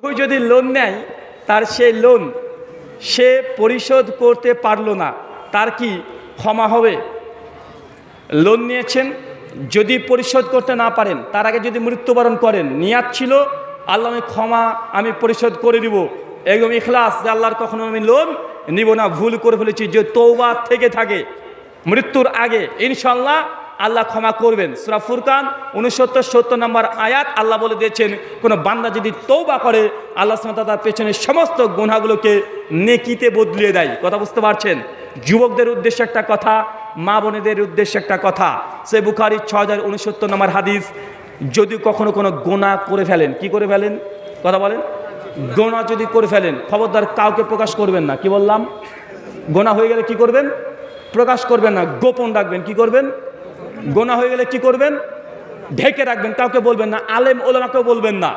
কেউ যদি লোন নেয়, তার সেই লোন সে পরিশোধ করতে পারলো না, তার কি ক্ষমা হবে? লোন নিয়েছেন, যদি পরিশোধ করতে না পারেন, তার আগে যদি মৃত্যুবরণ করেন, নিয়াত ছিল আল্লাহ আমি পরিশোধ করে দিব, একদম ইখলাস যে আল্লাহর কখনো আমি লোন নিব না, ভুল করে ফেলেছি, যে তওবা থেকে থাকে মৃত্যুর আগে, ইনশাআল্লাহ আল্লাহ ক্ষমা করবেন। সূরা ফুরকান 69-70 নম্বর আয়াত আল্লাহ বলে দিয়েছেন, কোনো বান্দা যদি তওবা করে আল্লাহ সুবহানাহু ওয়া তাআলা তার পেছনের সমস্ত গুনাহগুলোকে নেকিতে বদলিয়ে দেয়। কথা বুঝতে পারছেন? যুবকদের উদ্দেশ্যে একটা কথা, মা বোনেদের উদ্দেশ্যে একটা কথা। সহিহ বুখারী 6069 নম্বর হাদিস, যদি কখনো কোনো গুনাহ করে ফেলেন, কি করে ফেলেন? কথা বলেন। গুনাহ যদি করে ফেলেন, খবরদার কাউকে প্রকাশ করবেন না। কি বললাম? গুনাহ হয়ে গেলে কি করবেন? প্রকাশ করবেন না, গোপন রাখবেন। কি করবেন? গুনাহ হয়ে গেলে কি করবেন? ঢেকে রাখবেন, কাউকে বলবেন না, আলেম ওলামাকেও বলবেন না।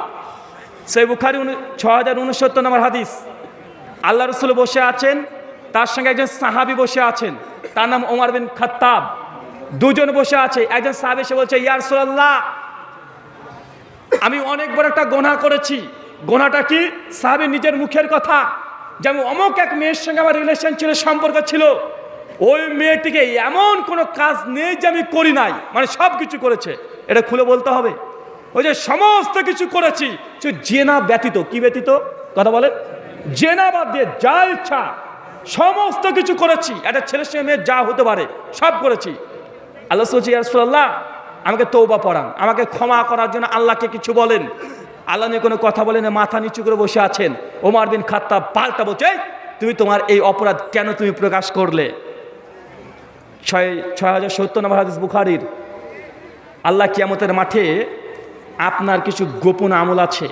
সহিহ বুখারী 6069 নম্বর হাদিস, আল্লাহ রাসূল বসে আছেন, তার সঙ্গে একজন সাহাবী বসে আছেন, তার নাম ওমর বিন খাত্তাব। দুজন বসে আছে, একজন সাহাবী এসে বলছে, ইয়া রাসূলুল্লাহ, আমি অনেক বড় একটা গুনাহ করেছি। গুনাহটা কি? সাহাবী নিজের মুখের কথা, যে আমি অমুক এক মেয়ের সঙ্গে আমার রিলেশন ছিল, সম্পর্ক ছিল, ওই মেয়েটিকে এমন কোনো কাজ নেই যে আমি করি নাই, মানে সব কিছু করেছে। এটা খুলে বলতে হবে। ওই যে সমস্ত কিছু করেছি, জেনা ব্যতীত। কি ব্যতীত? কথা বলেন। জেনা বাদ দিয়ে যা ইচ্ছা সমস্ত কিছু করেছি, একটা ছেলের সঙ্গে মেয়ে যা হতে পারে সব করেছি। আল্লাহ বলছে, ইয়া রাসূলুল্লাহ, আমাকে তওবা পড়ান, আমাকে ক্ষমা করার জন্য আল্লাহকে কিছু বলেন। আল্লাহ নিয়ে কোনো কথা বলেন, মাথা নিচু করে বসে আছেন। ওমর বিন খাত্তাব পাল্টা বলছে, তুমি তোমার এই অপরাধ কেন তুমি প্রকাশ করলে? 6070 নম্বর হাদিস বুখারীর। আল্লাহ কিয়ামতের মাঠে আপনার কিছু গোপন আমল আছে,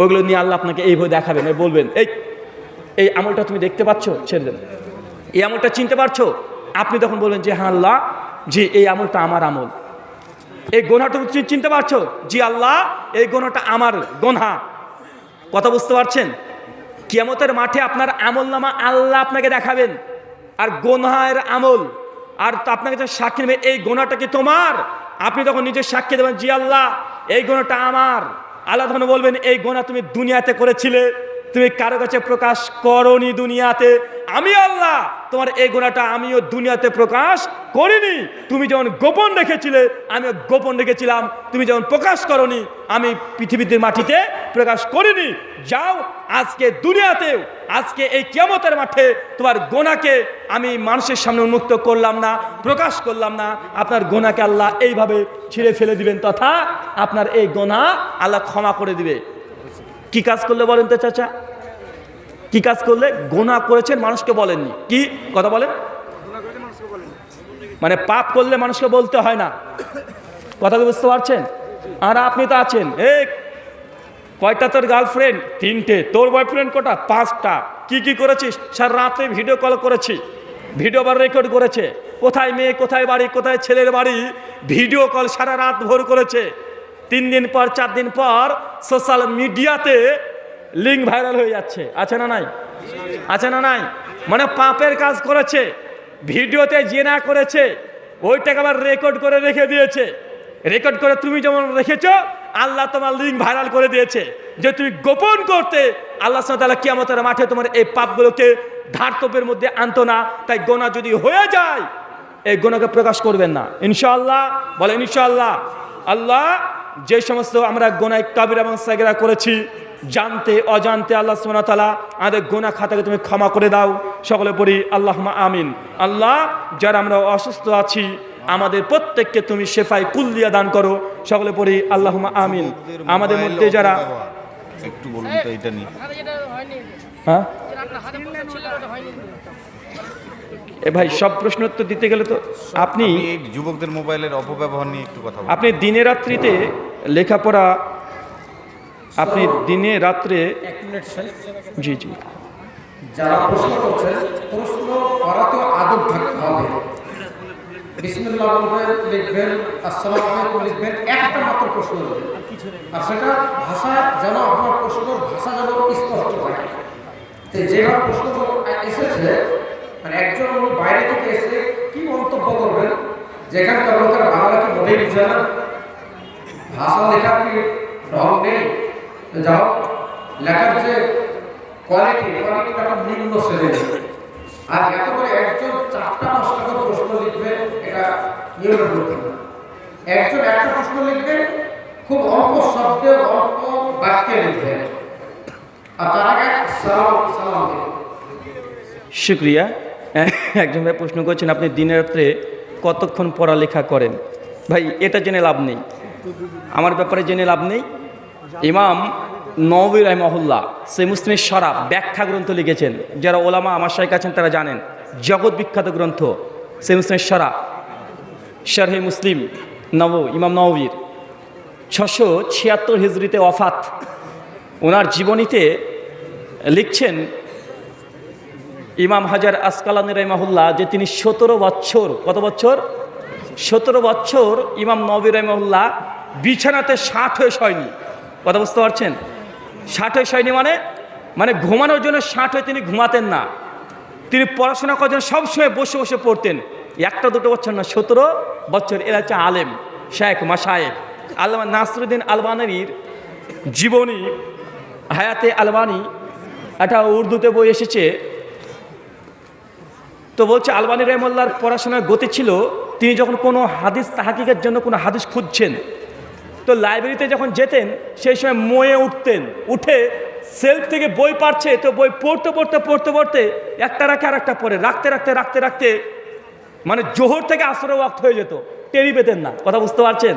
ওইগুলো নিয়ে আল্লাহ আপনাকে এইভাবে দেখাবেন, বলবেন, এই আমলটা তুমি দেখতে পাচ্ছ, ছেড়ে দেন। এই আমলটা চিনতে পারছো? আপনি তখন বলবেন যে হ্যাঁ আল্লাহ, জি এই আমলটা আমার আমল। এই গুনাহটা তুমি চিনতে পারছো? জি আল্লাহ, এই গুনাহটা আমার গুনাহ। কথা বুঝতে পারছেন? কিয়ামতের মাঠে আপনার আমলনামা আল্লাহ আপনাকে দেখাবেন, আর গুনাহের আমল, আর আপনাকে যে সাক্ষী নেবে, এই গুনাহটা কি তোমার? আপনি তখন নিজের সাক্ষী দেবেন, জি আল্লাহ এই গুনাহটা আমার। আল্লাহ তখন বলবেন, এই গুনাহ তুমি দুনিয়াতে করেছিলে, তুমি কারো কাছে প্রকাশ করনি দুনিয়াতে, আমি আল্লাহ তোমার এই গুনাহটা আমিও দুনিয়াতে প্রকাশ করিনি। তুমি যেমন গোপন রেখেছিলে আমিও গোপন রেখেছিলাম, তুমি যেমন প্রকাশ করনি আমি পৃথিবীর মাটিতে প্রকাশ করিনি। যাও আজকে দুনিয়াতেও, আজকে এই কিয়ামতের মাঠে তোমার গুনাহকে আমি মানুষের সামনে উন্মুক্ত করলাম না, প্রকাশ করলাম না। আপনার গুনাহকে আল্লাহ এইভাবে ছিঁড়ে ফেলে দিবেন, তথা আপনার এই গুনাহ আল্লাহ ক্ষমা করে দিবে। কি কাজ করলে বলেন তো চাচা? কি কাজ করলে? গুনাহ করেছেন, মানুষকে বলেননি। কি কথা বলেন? মানে পাপ করলে মানুষকে বলতে হয় না। কথা বুঝতে পারছেন? আর আপনি তো আছেন, কয়টা তোর গার্লফ্রেন্ড? 3টে। তোর বয়ফ্রেন্ড কটা? 5টা। কি কি করেছিস? সারা রাতে ভিডিও কল করেছি, ভিডিও আবার রেকর্ড করেছে, কোথায় মেয়ে, কোথায় বাড়ি, কোথায় ছেলের বাড়ি, ভিডিও কল সারা রাত ভোর করেছে। 3 দিন পর 4 দিন পর সোশ্যাল মিডিয়াতে লিঙ্ক ভাইরাল হয়ে যাচ্ছে। আছে না নাই? আছে না নাই? মানে পাপের কাজ করেছে, ভিডিওতে জেনা করেছে, ওইটাকে আবার রেকর্ড করে রেখে দিয়েছে। রেকর্ড করে তুমি যেমন রেখেছো, আল্লাহ তোমার লিঙ্ক ভাইরাল করে দিয়েছে, যে তুমি গোপন করতে। আল্লাহ সুবহানাহু ওয়া তাআলা কিয়ামতের মাঠে তোমার এই পাপগুলোকে ধার্তব্যের মধ্যে আনতো না। তাই গুনাহ যদি হয়ে যায়, এই গুনাহকে প্রকাশ করবেন না, ইনশাআল্লাহ। বলেন ইনশাআল্লাহ। আল্লাহ যে সমস্ত আমরা গুনাহ কাবিরা এবং সাগীরা করেছি, জানতে অজান্তে, আল্লাহ সুবহানাহু ওয়া তাআলা আমাদের গুনাহ খাতাকে তুমি ক্ষমা করে দাও। সকলে পড়ি আল্লাহুম্মা আমিন। আল্লাহ যারা আমরা অসুস্থ আছি, আমাদের প্রত্যেককে তুমি শেফায়ে কুল্লিয়া দান করো। সকলে পড়ি আল্লাহুম্মা আমিন। আমাদের মধ্যে যারা, একটু বলুন তো এটা নিয়ে। হ্যাঁ ভাই, সব প্রশ্ন উত্তর দিতে গেলে তো আপনি যুবকদের মোবাইলের অপব্যবহার নিয়ে একটু কথা বলুন। আপনি দিনে রাত্রিতে লেখাপড়া, আপনি দিনে রাত্রে, জি জি, যারা প্রশ্ন করছে, প্রশ্ন করাতে আদব থাকতে হবে। বিসমিল্লাহ বলবেন, লিখবেন, আসসালামু আলাইকুম লিখবেন, একটা মাত্র প্রশ্ন লিখবেন, আর সেটা ভাষা যেন আপনার প্রশ্নের ভাষা যেন স্পষ্ট থাকে। যেভাবে প্রশ্ন এসেছে, মানে একজন বাইরে থেকে এসে কি মন্তব্য করবেন, যেখানকার লোকেরা বাংলা কি মোটেই বুঝে না, ভাষা লেখা কি ঢং নেই, যাও লেখার যে কোয়ালিটিটা নিম্ন শ্রেণীর। আর এত করে একজন 4টা-5টা করে প্রশ্ন লিখবে, এটা নিয়মের মধ্যে না। একজন একটা প্রশ্ন লিখবে, খুব অল্প শব্দে অল্প বাক্যে লিখবে, আর তার আগে সালাম দিবে। শুক্রিয়া। একজন ভাই প্রশ্ন করছেন, আপনি দিনের রাত্রে কতক্ষণ পড়ালেখা করেন? ভাই এটা জেনে লাভ নেই, আমার ব্যাপারে জেনে লাভ নেই। ইমাম নবী রাহিমাহুল্লাহ সহিহ মুসলিমের শরহ ব্যাখ্যা গ্রন্থ লিখেছেন। যারা ওলামা আমার শাইখ আছেন তারা জানেন, জগৎ বিখ্যাত গ্রন্থ সহিহ মুসলিমের শরহ, শরহে মুসলিম ইমাম নববীর 676 হিজরিতে ওয়াফাত। ওনার জীবনীতে লিখছেন ইমাম হাজার আসকালানী রাহিমাহুল্লাহ যে তিনি 17 বছর, কত বছর? 17 বছর ইমাম নবী রাহিমাহুল্লাহ বিছানাতে 60 হয়ে শয়নি। কথা বুঝতে পারছেন? 60 হয়ে শয়নি মানে ঘুমানোর জন্য 60 হয়ে তিনি ঘুমাতেন না। তিনি পড়াশোনা করার জন্য সবসময় বসে বসে পড়তেন। একটা দুটো বছর না, 17 বছর। এরা হচ্ছে আলেম, শেখ, মাশায়েখ। আল্লামা নাসরুদ্দিন আলবানীর জীবনী হায়াতে আলবানী, একটা উর্দুতে বই এসেছে। তো বলছে আলবানী রাহিমাহুল্লাহর পড়াশোনার গতি ছিল, তিনি যখন কোনো হাদিস তাহকিকের জন্য কোনো হাদিস খুঁজছেন, তো লাইব্রেরিতে যখন যেতেন সেই সময় ময়ে উঠতেন, উঠে সেলফ থেকে বই পাচ্ছে, তো বই পড়তে পড়তে পড়তে পড়তে একটা রাখে আর একটা পড়ে, রাখতে রাখতে রাখতে রাখতে মানে জোহর থেকে আসরের ওয়াক্ত হয়ে যেত, টেরি পেতেন না। কথা বুঝতে পারছেন?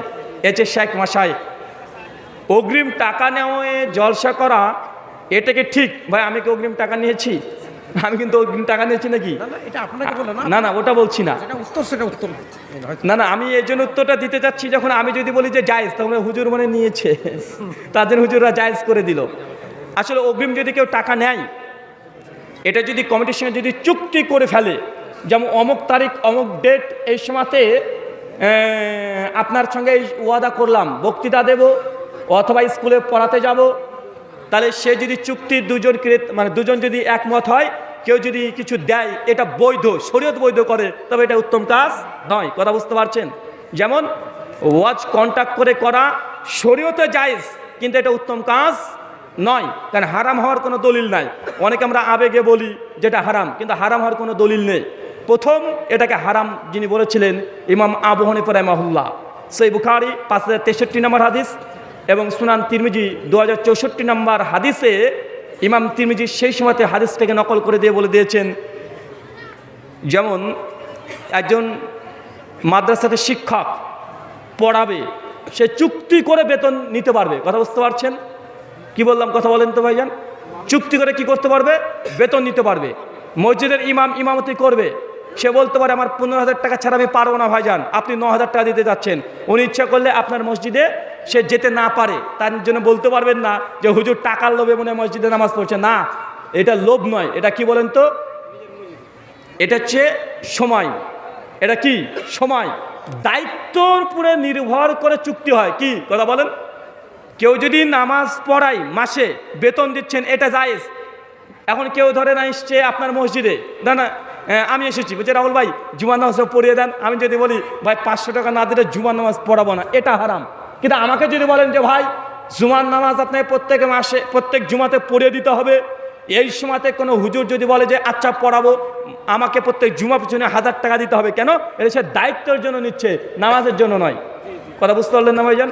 এছে শেখ মাশায়েখ। অগ্রিম টাকা নেওয়া জলসা করা এটাকে ঠিক? ভাই আমি কি অগ্রিম টাকা নিয়েছি? আমি কিন্তু অগ্রিম টাকা নিয়েছি নাকি? এটা আপনাকে বলে না, না না, ওটা বলছি না। সেটা উত্তর না না, আমি এই জন্য উত্তরটা দিতে চাচ্ছি, যখন আমি যদি বলি যে জায়েজ, তখন হুজুর মানে নিয়েছে, তাদের হুজুররা জায়েজ করে দিল। আসলে অগ্রিম যদি কেউ টাকা নেয়, এটা যদি কমিটির সঙ্গে যদি চুক্তি করে ফেলে, যেমন অমুক তারিখ অমুক ডেট এই সময়তে আপনার সঙ্গে ওয়াদা করলাম বক্তৃতা দেব অথবা স্কুলে পড়াতে যাব, তাহলে সে যদি চুক্তির দুজন যদি একমত হয়, কেউ যদি কিছু দেয়, এটা বৈধ, শরীয়ত বৈধ করে, তবে এটা উত্তম কাজ নয়। কথা বুঝতে পারছেন? যেমন ওয়াজ কন্ট্যাক্ট করে করা শরীয়তে জায়েজ, কিন্তু এটা উত্তম কাজ নয়, কারণ হারাম হওয়ার কোনো দলিল নাই। অনেকে আমরা আবেগে বলি যেটা হারাম, কিন্তু হারাম হওয়ার কোনো দলিল নেই। প্রথম এটাকে হারাম যিনি বলেছিলেন ইমাম আবু হানিফা রাহিমাহুল্লাহ, সহিহ বুখারী 5063 নম্বর হাদিস এবং সুনান তিরমিজি 2064 নম্বর হাদিসে ইমাম তিরমিজি সেই সময়তে হাদিসটাকে নকল করে দিয়ে বলে দিয়েছেন, যেমন একজন মাদ্রাসাতে শিক্ষক পড়াবে, সে চুক্তি করে বেতন নিতে পারবে। কথা বুঝতে পারছেন? কি বললাম? কথা বলেন তো ভাইজান। চুক্তি করে কি করতে পারবে? বেতন নিতে পারবে। মসজিদের ইমাম ইমামতি করবে, সে বলতে পারে আমার 15,000 টাকা ছাড়া আমি পারবো না ভাইজান, আপনি 9,000 টাকা দিতে যাচ্ছেন। উনি ইচ্ছা করলে আপনার মসজিদে সে যেতে না পারে, তার জন্য বলতে পারবেন না যে হুজুর টাকার লোভে মনে মসজিদে নামাজ পড়ছে। না, এটা লোভ নয়, এটা কি বলেন তো? এটা হচ্ছে সময়। এটা কি? সময়। দায়িত্বর উপরে নির্ভর করে চুক্তি হয়। কি কথা বলেন? কেউ যদি নামাজ পড়ায়, মাসে বেতন দিচ্ছেন, এটা জায়েজ। এখন কেউ ধরে না এসছে আপনার মসজিদে, না না আমি এসেছি, বলছে রাহুল ভাই জুমার নামাজ পড়িয়ে দেন। আমি যদি বলি ভাই 500 টাকা না দিলে জুমার নামাজ পড়াবো না, এটা হারাম। কিন্তু আমাকে যদি বলেন যে ভাই জুমার নামাজ আপনাকে প্রত্যেক মাসে প্রত্যেক জুমাতে পড়িয়ে দিতে হবে, এই সময়তে কোনো হুজুর যদি বলে যে আচ্ছা পড়াবো, আমাকে প্রত্যেক জুমা পিছনে 1000 টাকা দিতে হবে, কেন? এটা সে দায়িত্বের জন্য নিচ্ছে, নামাজের জন্য নয়। কথা বুঝতে পারলেন না ভাইজান?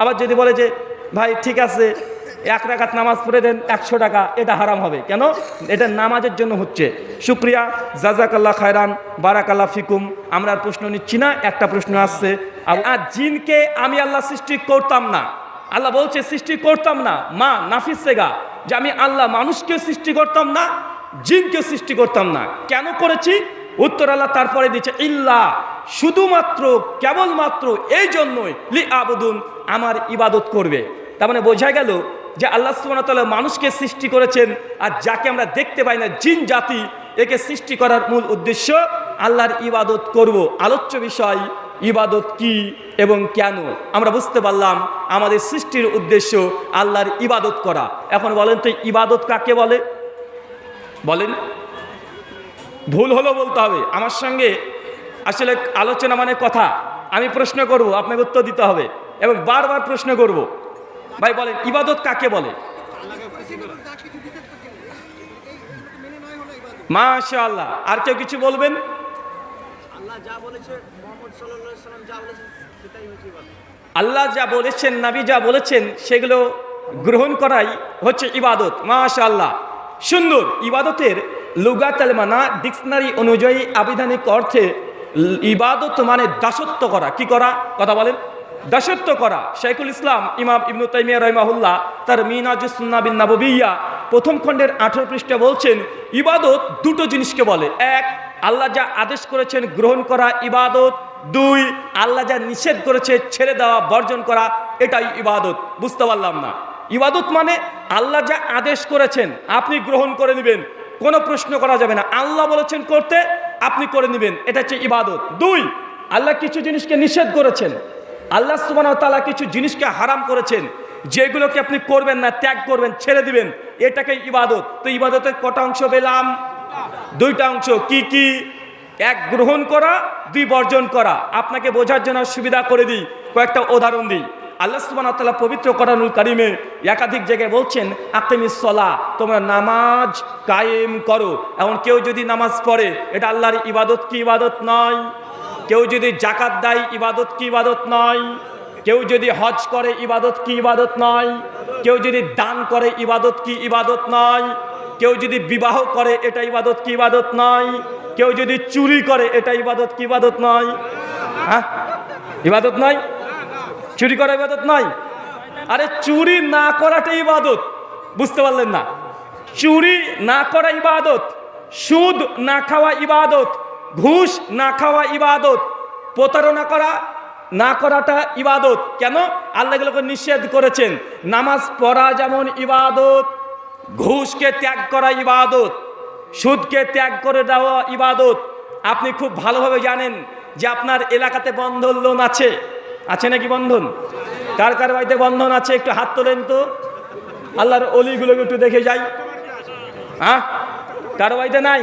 আবার যদি বলে যে ভাই ঠিক আছে 1 রাকাত নামাজ পড়ে দেন 100 টাকা, এটা হারাম হবে, কেন? এটা নামাজের জন্য হচ্ছে। শুক্রিয়া, জাজাকাল্লাহ খায়রান, বারাকাল্লাহ ফিকুম। আমরা আর প্রশ্ন নিচ্ছি না, একটা প্রশ্ন আসছে। আর জিনকে আমি আল্লাহ সৃষ্টি করতাম না, আল্লাহ বলছে সৃষ্টি করতাম না, মা নাফিস সেগা, যে আমি আল্লাহ মানুষকে সৃষ্টি করতাম না, জিনকে সৃষ্টি করতাম না। কেন করেছি? উত্তর আল্লাহ তারপরে দিচ্ছে ইল্লা, শুধুমাত্র কেবলমাত্র এই জন্যই লি আবুদুন, আমার ইবাদত করবে। তার মানে বোঝা গেল যে আল্লাহ সুবহানাহু ওয়া তাআলা মানুষকে সৃষ্টি করেছেন, আর যাকে আমরা দেখতে পাই না জিন জাতি, একে সৃষ্টি করার মূল উদ্দেশ্য আল্লাহর ইবাদত করব। আলোচ্য বিষয় ইবাদত কি এবং কেন আমরা বুঝতে পারলাম। আমাদের সৃষ্টির উদ্দেশ্য আল্লাহর ইবাদত করা। এখন বলেন তো ইবাদত কাকে বলে? বলেন। ভুল হলো বলতে হবে। আমার সঙ্গে আসলে আলোচনা মানে কথা। আমি প্রশ্ন করব, আপনাকে উত্তর দিতে হবে এবং বারবার প্রশ্ন করব। ভাই বলেন ইবাদত কাকে বলে? মাশাআল্লাহ। আর কেউ কিছু বলবেন? আল্লাহ যা বলেছেন, নবী যা বলেছেন, সেগুলো গ্রহণ করাই হচ্ছে ইবাদত। মাশাআল্লাহ, সুন্দর। ইবাদতের লুগাতুল মানা ডিকশনারি অনুযায়ী আবিধানিক অর্থে ইবাদত মানে দাসত্ব করা। কি করা? কথা বলেন। দাসত্ব করা। শাইখুল ইসলাম ইমাম ইবনে তাইমিয়া রাহিমাহুল্লাহ তার মিনাজুস সুন্নাহ বিন নাববিয়্যা প্রথম খণ্ডের 18 পৃষ্ঠা বলছেন, ইবাদত দুটো জিনিসকে বলে। এক, আল্লাহ যা আদেশ করেছেন গ্রহণ করা ইবাদত। দুই, আল্লাহ যা নিষেধ করেছে ছেড়ে দেওয়া, বর্জন করা, এটাই ইবাদত। বুঝতে পারলাম না? ইবাদত মানে আল্লাহ যা আদেশ করেছেন আপনি গ্রহণ করে নেবেন, কোনো প্রশ্ন করা যাবে না। আল্লাহ বলেছেন করতে, আপনি করে নেবেন, এটা হচ্ছে ইবাদত। দুই, আল্লাহ কিছু জিনিসকে নিষেধ করেছেন, আল্লাহ সুবহানাহু ওয়া তাআলা কিছু জিনিসকে হারাম করেছেন, যেগুলোকে আপনি করবেন না, ত্যাগ করবেন, ছেড়ে দিবেন, এটাকে ইবাদত। তো ইবাদতের কটা অংশ পেলাম? দুইটা অংশ। কি কি? এক, গ্রহণ করা, দুই, বর্জন করা। আপনাকে বোঝার জন্য সুবিধা করে দিই, কয়েকটা উদাহরণ দিই। আল্লাহ সুবহানাহু ওয়া তাআলা পবিত্র কোরআনুল কারীমে একাধিক জায়গায় বলছেন, আকিমিস সালাহ, তোমরা নামাজ কায়েম করো। এখন কেউ যদি নামাজ পড়ে, এটা আল্লাহর ইবাদত কি ইবাদত নয়? কেউ যদি যাকাত দেয়, ইবাদত কি ইবাদত নয়? কেউ যদি হজ করে, ইবাদত কি ইবাদত নয়? কেউ যদি দান করে, ইবাদত কি ইবাদত নয়? কেউ যদি বিবাহ করে, এটা ইবাদত কি ইবাদত নয়? কেউ যদি চুরি করে, এটা ইবাদত কি ইবাদত নয়? হ্যাঁ, ইবাদত নয়? চুরি করা ইবাদত নয়? আরে চুরি না করাটা ইবাদত। বুঝতে পারলেন না? চুরি না করা ইবাদত, সুদ না খাওয়া ইবাদত, ঘুষ না খাওয়া ইবাদত, প্রতারণা করা না করাটা ইবাদত। কেন? আল্লাহ এগুলোকে নিষেধ করেছেন। নামাজ পড়া যেমন ইবাদত, ঘুষকে ত্যাগ করা ইবাদত, সুদকে ত্যাগ করে দেওয়া ইবাদত। আপনি খুব ভালোভাবে জানেন যে আপনার এলাকাতে বন্ধন লোন আছে। আছে নাকি বন্ধন? কার কার বাড়িতে বন্ধন আছে? একটু হাত তোলেন তো। আল্লাহর অলিগুলোকে একটু দেখে যাই। হ্যাঁ, কারো বাড়িতে নাই?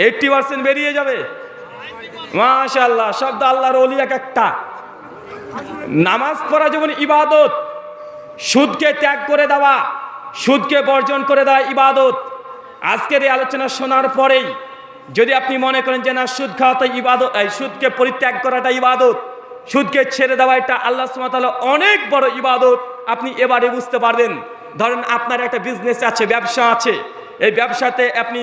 80% বেরিয়ে যাবে। মাশাআল্লাহ, শব্দ আল্লাহর অলি এক একটা। নামাজ পড়া যেমন ইবাদত, সুদকে ত্যাগ করে দেওয়া, সুদকে বর্জন করে দেওয়া ইবাদত। আজকের এই আলোচনা শোনার পরেই যদি আপনি মনে করেন যে না, সুদ খাওয়াটা ইবাদত, সুদকে পরিত্যাগ করাটা ইবাদত, সুদকে ছেড়ে দেওয়া এটা আল্লাহ সুবহানাহু ওয়া তাআলা অনেক বড় ইবাদত, আপনি এবারে বুঝতে পারবেন। ধরেন আপনার একটা বিজনেস আছে, ব্যবসা আছে, এই ব্যবসাতে আপনি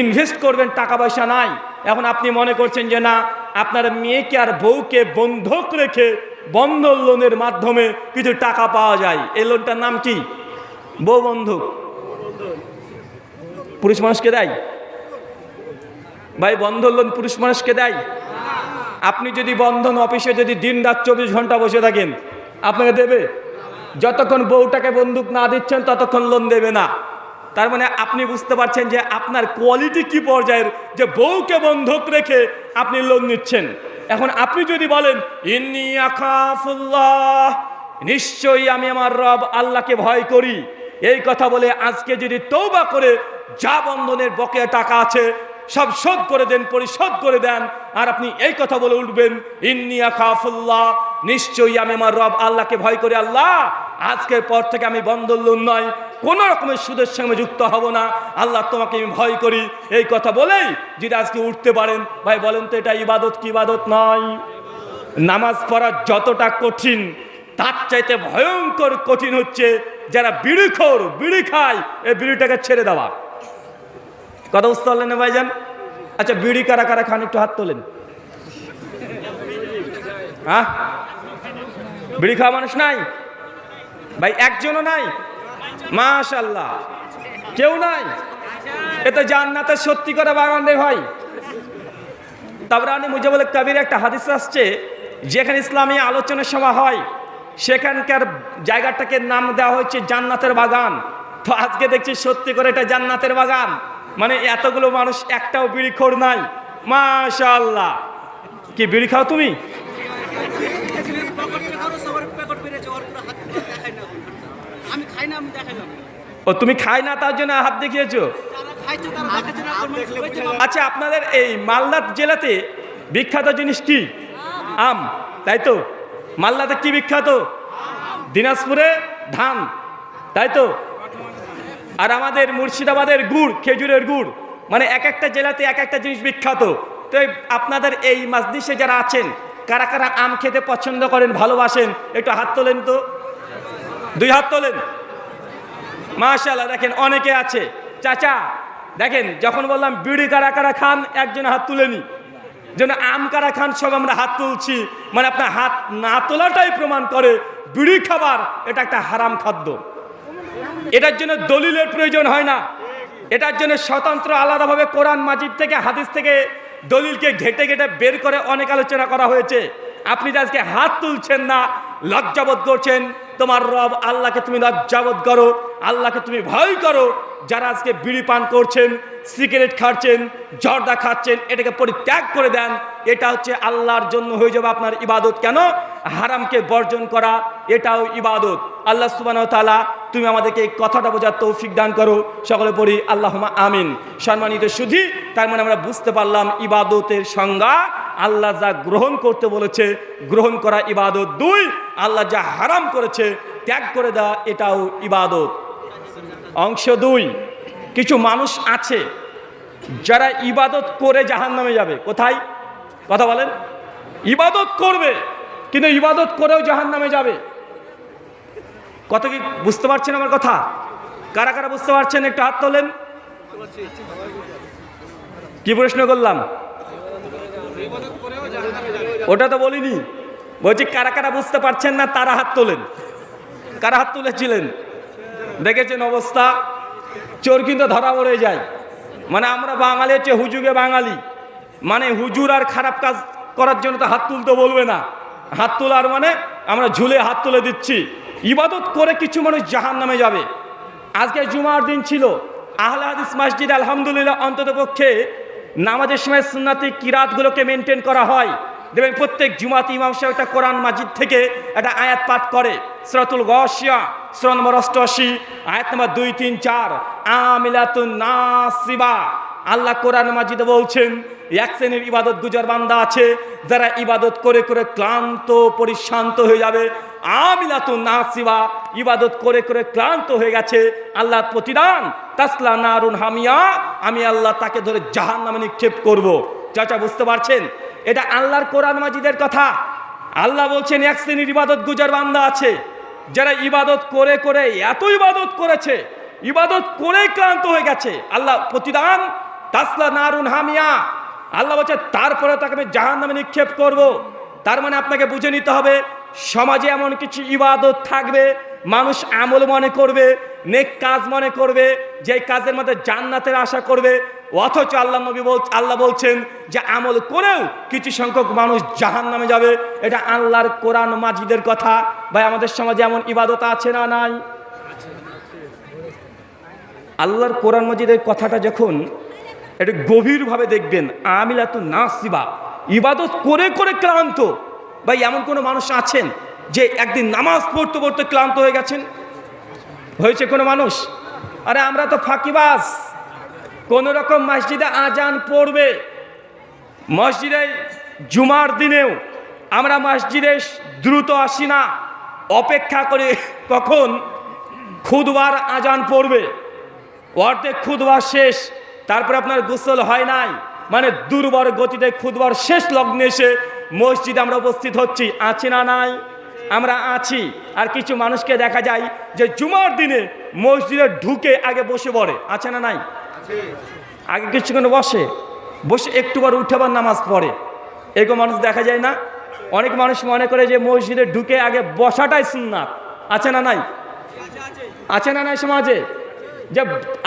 ইনভেস্ট করবেন, টাকা পয়সা নাই। এখন আপনি মনে করছেন যে না, আপনার মেয়েকে আর বউকে বন্ধক রেখে বন্ধন লোনের মাধ্যমে কিছু টাকা পাওয়া যায়। এই লোনটার নাম কি? বউ বন্ধক। পুরুষ মানুষকে দেয় ভাই, বন্ধন লোন পুরুষ মানুষকে দেয়। আপনি যদি বন্ধন অফিসে যদি দিন রাত 24 ঘন্টা বসে থাকেন, আপনাকে দেবে? যতক্ষণ বউটাকে বন্দুক না দিচ্ছেন ততক্ষণ লোন দেবে না। তার মানে আপনি বুঝতে পারছেন যে আপনার কোয়ালিটি কি পর্যায়ের, যে বউকে বন্ধক রেখে আপনি লোন নিচ্ছেন। এখন আপনি যদি বলেন ইন্নী আখাফুল্লাহ, নিশ্চয়ই আমি আমার রব আল্লাহকে ভয় করি, এই কথা বলে আজকে যদি তওবা করে যা বন্ধনের বকেয়া টাকা আছে সব শোধ করে দেন, পরিশোধ করে দেন, আর আপনি এই কথা বলে উঠবেন ইন্নী আখাফুল্লাহ, নিশ্চয়ই আমি আমার রব আল্লাহকে ভয় করি, আল্লাহ আজকের পর থেকে আমি বন্ধন লোন নয়, কোনো রকমের সুদের সঙ্গে যুক্ত হব না, আল্লাহ তোমাকে আমি ভয় করি, এই কথা বলেই যদি আজকে উঠতে পারেন, ভাই বলেন তো এটা ইবাদত কি ইবাদত নয়? নামাজ পড়া যতটা কঠিন, তার চাইতে ভয়ঙ্কর কঠিন হচ্ছে যারা বিড়িখোর, বিড়ি খায়, এই বিড়িটাকে ছেড়ে দেওয়া। কথা বুঝতে পারলেন না ভাইজান? আচ্ছা, বিড়ি কারা কারা খান একটু হাত তোলেন। হ্যাঁ, বিড়ি খাওয়া মানুষ নাই ভাই? একজনও নাই? মাশাআল্লাহ, কেউ নাই? এতে জান্নাতের সত্যি করে বাগান রে ভাই। তাবরানি মুজাবুল কবির একটা হাদিস আসছে, যেখানে ইসলামী আলোচনার সভা হয় সেখানকার জায়গাটাকে নাম দেওয়া হয়েছে জান্নাতের বাগান। তো আজকে দেখছি সত্যি করে এটা জান্নাতের বাগান, মানে এতগুলো মানুষ একটাও বিড়িখোর নাই। মাশাআল্লাহ। কি বিড়ি খাও তুমি? ও, তুমি খাই না তার জন্য হাত দেখিয়েছো? আচ্ছা, আপনাদের এই মালদা জেলাতে বিখ্যাত জিনিস কি? আম, তাই তো? মালদাতে কি বিখ্যাত? দিনাজপুরে ধান, তাই তো? আর আমাদের মুর্শিদাবাদের গুড়, খেজুরের গুড়, মানে এক একটা জেলাতে এক একটা জিনিস বিখ্যাত। তো আপনাদের এই মাজলিসে যারা আছেন, কারা কারা আম খেতে পছন্দ করেন, ভালোবাসেন, একটু হাত তোলেন তো, 2 হাত তোলেন। মাশাআল্লাহ, দেখেন অনেকে আছে। চাচা দেখেন, যখন বললাম বিড়ি কারা কারা খান, একজন হাত তুলেনি, যেন আম কারা খান সব আমরা হাত তুলছি। মানে আপনার হাত না তোলাটাই প্রমাণ করে বিড়ি খাবার এটা একটা হারাম খাদ্য। এটার জন্য দলিলের প্রয়োজন হয় না, এটার জন্য স্বতন্ত্র আলাদাভাবে কোরআন মাজিদ থেকে, হাদিস থেকে দলিলকে ঘেটে ঘেটে বের করে অনেক আলোচনা করা হয়েছে। আপনি যে আজকে হাত তুলছেন না, লজ্জাবোধ করছেন, তোমার রব আল্লাহকে তুমি লজ্জাবোধ করো, আল্লাহকে তুমি ভয় করো। যারা আজকে বিড়ি পান করছেন, সিগারেট খাচ্ছেন, জর্দা খাচ্ছেন, এটাকে পরিত্যাগ করে দেন। এটা হচ্ছে আল্লাহর জন্য হয়ে যাবে আপনার ইবাদত। কেন? হারামকে বর্জন করা এটাও ইবাদত। আল্লাহ সুবহানাহু ওয়া তাআলা তুমি আমাদেরকে এই কথাটা বোঝার তৌফিক দান করো। সকলে পড়ি আল্লাহুম্মা আমিন। সম্মানিত সুধী, তার মানে আমরা বুঝতে পারলাম ইবাদতের সংজ্ঞা, আল্লাহ যা গ্রহণ করতে বলেছে গ্রহণ করা ইবাদত। 2, আল্লাহ যা হারাম করেছে ত্যাগ করে দেওয়া, এটাও ইবাদত। অংশ 2, কিছু মানুষ আছে যারা ইবাদত করে জাহান্নামে যাবে। কোথায়? কথা বলেন। ইবাদত করবে কিন্তু ইবাদত করেও জাহান্নামে যাবে। কত কি বুঝতে পারছেন আমার কথা? কারা কারা বুঝতে পারছেন একটু হাত তোলেন। কি প্রশ্ন করলাম? ওটা তো বলিনি, বলছি কারা কারা বুঝতে পারছেন না তারা হাত তোলেন। কারা হাত তুলেছিলেন? দেখেছেন অবস্থা, চোর কিন্তু ধরা পড়ে যায়। মানে আমরা বাঙালি হচ্ছে হুজুগে বাঙালি, মানে হুজুর আর খারাপ কাজ করার জন্য তো হাত তুলতে বলবে না। হাত তোলার মানে আমরা ঝুলে হাত তুলে দিচ্ছি। ইবাদত করে কিছু মানুষ জাহান্নামে যাবে। আজকে জুমার দিন ছিল, আহলে হাদিস মসজিদ আলহামদুলিল্লাহ অন্তত পক্ষে নামাজের সময় সুন্নাতি কিরাতগুলোকে মেনটেন করা হয়। দেখবেন প্রত্যেক জুমাতে ইমাম সাহেব একটা কোরআন মাজিদ থেকে একটা আয়াত পাঠ করে। সূরাতুল গাশিয়া সূরা নম্বর 88 আয়াত নম্বর 2, 3, 4 আমিলাতুন নাসিবা। আল্লাহ কোরআন মাজিদে বলছেন এক শ্রেণীর ইবাদত গুজার বান্দা আছে যারা ইবাদত করে করে ক্লান্ত পরিশ্রান্ত হয়ে যাবে। আমিলাতুন নাসিবা, ইবাদত করে করে ক্লান্ত হয়ে গেছে। আল্লাহ প্রতিদান তাসলা নারুন হামিয়া, আমি আল্লাহ তাকে ধরে জাহান্নামে নিক্ষেপ করব। চাচা বুঝতে পারছেন? এটা আল্লাহর কোরআন মাজিদের কথা। আল্লাহ বলছেন এক শ্রেণীর ইবাদত গুজার বান্দা আছে যারা ইবাদত করে করে এত ইবাদত করেছে, ইবাদত করে ক্লান্ত হয়ে গেছে। আল্লাহ প্রতিদান তাসলা নারুন হামিয়া, আল্লাহ বলছে তারপরে তাকে আমি জাহান্নামে নিক্ষেপ করব। তার মানে আপনাকে বুঝে নিতে হবে, সমাজে এমন কিছু ইবাদত থাকবে মানুষ আমল মনে করবে, নেক কাজ মনে করবে, যে কাজের মধ্যে জান্নাতের আশা করবে, অথচ আল্লাহ বলছেন যে আমল করেও কিছু সংখ্যক মানুষ জাহান্নামে যাবে। এটা আল্লাহর কোরআন মাজিদের কথা। ভাই আমাদের সমাজে এমন ইবাদত আছে না নাই? আল্লাহর কোরআন মাজিদের কথাটা যখন এটা গভীরভাবে দেখবেন, আমিলাতুন নাসিবা, ইবাদত করে করে ক্লান্ত। ভাই এমন কোনো মানুষ আছেন যে একদিন নামাজ পড়তে পড়তে ক্লান্ত হয়ে গেছেন? হয়েছে কোনো মানুষ? আরে আমরা তো ফাঁকিবাজ, কোনো রকম মসজিদে আজান পড়বে, মসজিদে জুমার দিনেও আমরা মসজিদে দ্রুত আসি না, অপেক্ষা করে কখন খুতবার আজান পড়বে, অর্ধেক খুতবার শেষ, তারপরে আপনার গোসল হয় নাই, মানে দুর্বল গতিতে খুতবার শেষ লগ্নে এসে মসজিদে আমরা উপস্থিত হচ্ছি। আছি না নাই? আমরা আছি। আর কিছু মানুষকে দেখা যায় যে জুমার দিনে মসজিদে ঢুকে আগে বসে পড়ে। আছে না নাই? আগে কিছুক্ষণ বসে বসে একটুবার উঠেবার নামাজ পড়ে, এরকম মানুষ দেখা যায় না? অনেক মানুষ মনে করে যে মসজিদে ঢুকে আগে বসাটাই সুন্নাত। আছে না নাই? আছে না নাই সমাজে? যে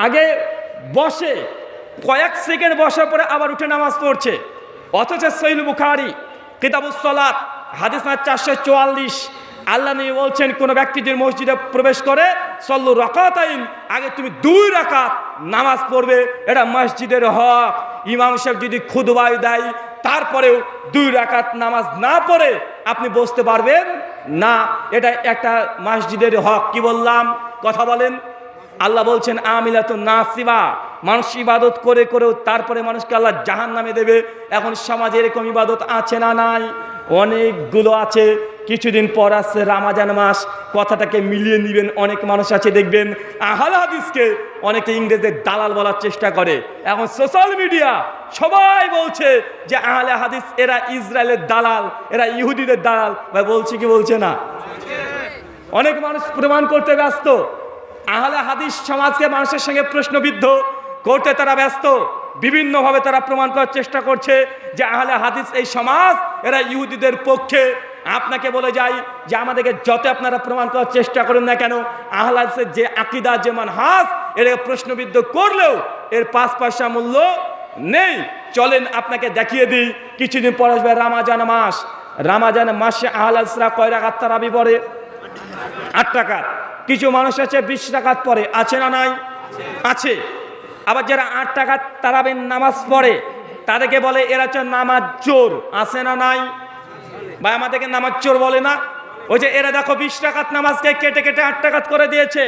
আগে বসে কয়েক সেকেন্ড বসার পরে আবার উঠে নামাজ পড়ছে। অথচ সহিহ বুখারী কিতাবুস সালাত হাদিস নাম্বার 444 আল্লাহ নবী বলছেন কোন ব্যক্তি যদি মসজিদে প্রবেশ করে সল্লু রাকাতাইন, আগে তুমি 2 রাকাত নামাজ পড়বে, এটা মসজিদের হক। ইমাম সাহেব যদি খুতবা দেয় তারপরেও 2 রাকাত নামাজ না পড়ে আপনি বসতে পারবেন না, এটা একটা মসজিদের হক। কি বললাম? কথা বলেন। আল্লাহ বলছেন আমিলাতুন নাসিবা, মানুষ ইবাদত করে করেও তারপরে মানুষকে আল্লাহ জাহান্নামে দেবে। এখন সমাজে এরকম ইবাদত আছে না নাই? অনেকগুলো আছে। কিছুদিন পর আসছে রামাজান মাস, কথাটাকে মিলিয়ে নেবেন। অনেক মানুষ আছে দেখবেন আহলে হাদিসকে অনেকে ইংরেজের দালাল বলার চেষ্টা করে। এখন সোশ্যাল মিডিয়া সবাই বলছে যে আহলে হাদিস এরা ইসরায়েলের দালাল, এরা ইহুদিদের দালাল। ভাই বলছে কি বলছে না? অনেক মানুষ প্রমাণ করতে ব্যস্ত, আহলে হাদিস সমাজকে মানুষের সঙ্গে প্রশ্নবিদ্ধ করতে তারা ব্যস্ত। বিভিন্নভাবে তারা প্রমাণ করার চেষ্টা করছে যে আহলে হাদিস এই সমাজ এরা ইহুদিদের পক্ষে। আপনাকে বলে যাই যে আমাদেরকে যত আপনারা প্রমাণ করার চেষ্টা করেন না কেন, আহলে হাদিসের যে আকীদা যে মানহাজ এটাকে প্রশ্নবিদ্ধ করলেও এর 5 পয়সা মূল্য নেই। চলেন আপনাকে দেখিয়ে দিই। কিছুদিন পর আসবে রামাজান মাস। রামাজান মাসে আহলে হাদিসরা কয় রাকাত তারাবি পড়ে? 8 রাকাত। কিছু মানুষ আছে 20 রাকাত পড়ে, আছে না নাই? আছে। আবার যারা 8 রাকাত তারাবির নামাজ পড়ে তাদেরকে বলে এরা হচ্ছে নামাজ চোর, আছে না নাই? বা আমাদেরকে নামাজ চোর বলে না? ওই যে এরা দেখো 20 রাকাত নামাজকে কেটে কেটে 8 রাকাত করে দিয়েছে।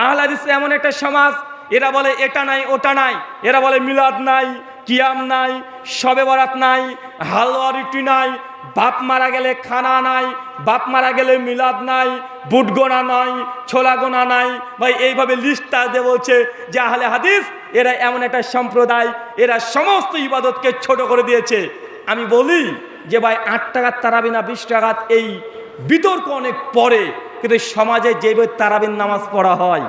আহলে হাদিস এমন একটা সমাজ, এরা বলে এটা নাই ওটা নাই, এরা বলে মিলাদ নাই, কিয়াম নাই, শবে বরাত নাই, হালুয়া রুটি নাই, বাপ মারা গেলে খানা নাই, বাপ মারা গেলে মিলাদ নাই, বুট গোনা নাই, ছোলা গোনা নাই। ভাই এইভাবে লিস্টটা দিয়ে বলছে যে আহলে হাদিস এরা এমন একটা সম্প্রদায়, এরা সমস্ত ইবাদতকে ছোট করে দিয়েছে। আমি বলি যে ভাই 8 টাকার তারাবি না 20 টাকাত, এই বিতর্ক অনেক পরে, কিন্তু সমাজে যেভাবে তারাবির নামাজ পড়া হয়।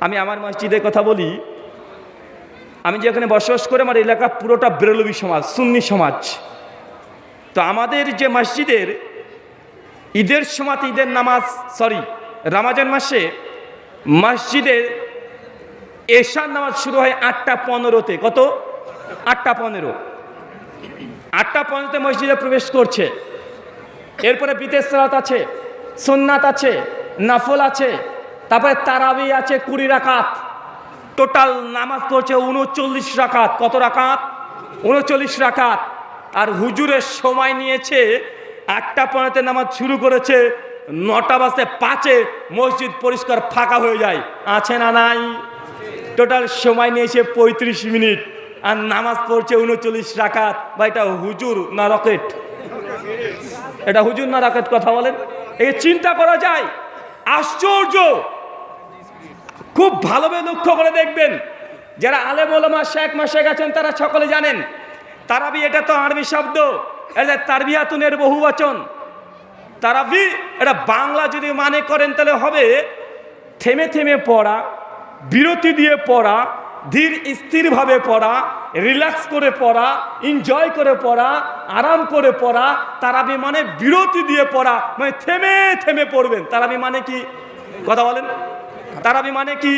আমি আমার মসজিদের কথা বলি, আমি যেখানে বসবাস করি আমার এলাকা পুরোটা বেরলভী সমাজ, সুন্নি সমাজ। তো আমাদের যে মসজিদের ঈদের সময় ঈদের নামাজ রামাজান মাসে মসজিদে এশার নামাজ শুরু হয় 8টা 15-তে। কত? 8টা 15। 8টা 15-তে মসজিদে প্রবেশ করছে। এরপরে বিতের সালাত আছে, সুন্নাত আছে, নাফল আছে, তারপরে তারাবি আছে 20 রাকাত। টোটাল নামাজ পড়ছে 39 রাকাত। কত রাকাত? 39 রাকাত। আর হুজুরের সময় নিয়েছে 8টা 15-তে নামাজ শুরু করেছে, 9টা বাজতে 5-এ মসজিদ পরিষ্কার ফাঁকা হয়ে যায়, আছে না নাই? টোটাল সময় নিয়েছে 35 মিনিট, আর নামাজ পড়ছে 39 রাকাত। বা এটা হুজুর না রকেট? এটা হুজুর না রকেট? কথা বলেন। এই চিন্তা করা যায়, আশ্চর্য। খুব ভালোভাবে লক্ষ্য করে দেখবেন, যারা আলেম ওলামা শেখ মাশেখ আছেন তারা সকলে জানেন তারাবি এটা তো আরবি শব্দ, এটা তারবিয়াতুনের বহুবচন। তারাবি এটা বাংলা যদি মানে করেন তাহলে হবে থেমে থেমে পড়া, বিরতি দিয়ে পড়া, ধীর স্থিরভাবে পড়া, রিল্যাক্স করে পড়া, এনজয় করে পড়া, আরাম করে পড়া। তারাবি মানে বিরতি দিয়ে পড়া, মানে থেমে থেমে পড়বেন। তারাবি মানে কি? কথা বলেন। তারাবি মানে কি?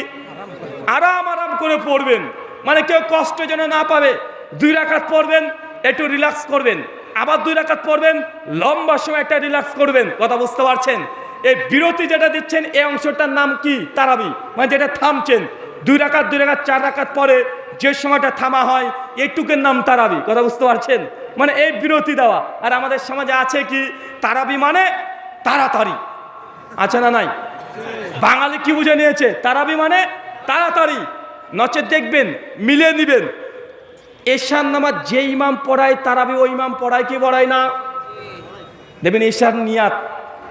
আরাম আরাম করে পড়বেন, মানে কেউ কষ্ট যেন না পাবে। 2 রাকাত পড়বেন, একটু রিল্যাক্স করবেন, আবার 2 রাকাত পড়বেন, লম্বা সময় একটা রিল্যাক্স করবেন। কথা বুঝতে পারছেন? এই বিরতি যেটা দিচ্ছেন এই অংশটার নাম কি? তারাবি। মানে যেটা থামছেন 2 রাকাত 4 রাকাত পরে যে সময়টা থামা হয় এইটুকের নাম তারাবি। কথা বুঝতে পারছেন? মানে এই বিরতি দেওয়া। আর আমাদের সমাজে আছে কি? তারাবি মানে তাড়াতাড়ি, আছে না নাই? বাঙালি কি বুঝে নিয়েছে? তারাবি মানে তাড়াতাড়ি। নচেত দেখবেন মিলিয়ে নিবেন, এশার নামাজ যে ইমাম পড়ায় তারাবি ওই ইমাম পড়ায় কি পড়ায় না? দেখবেন এশার নিয়াত,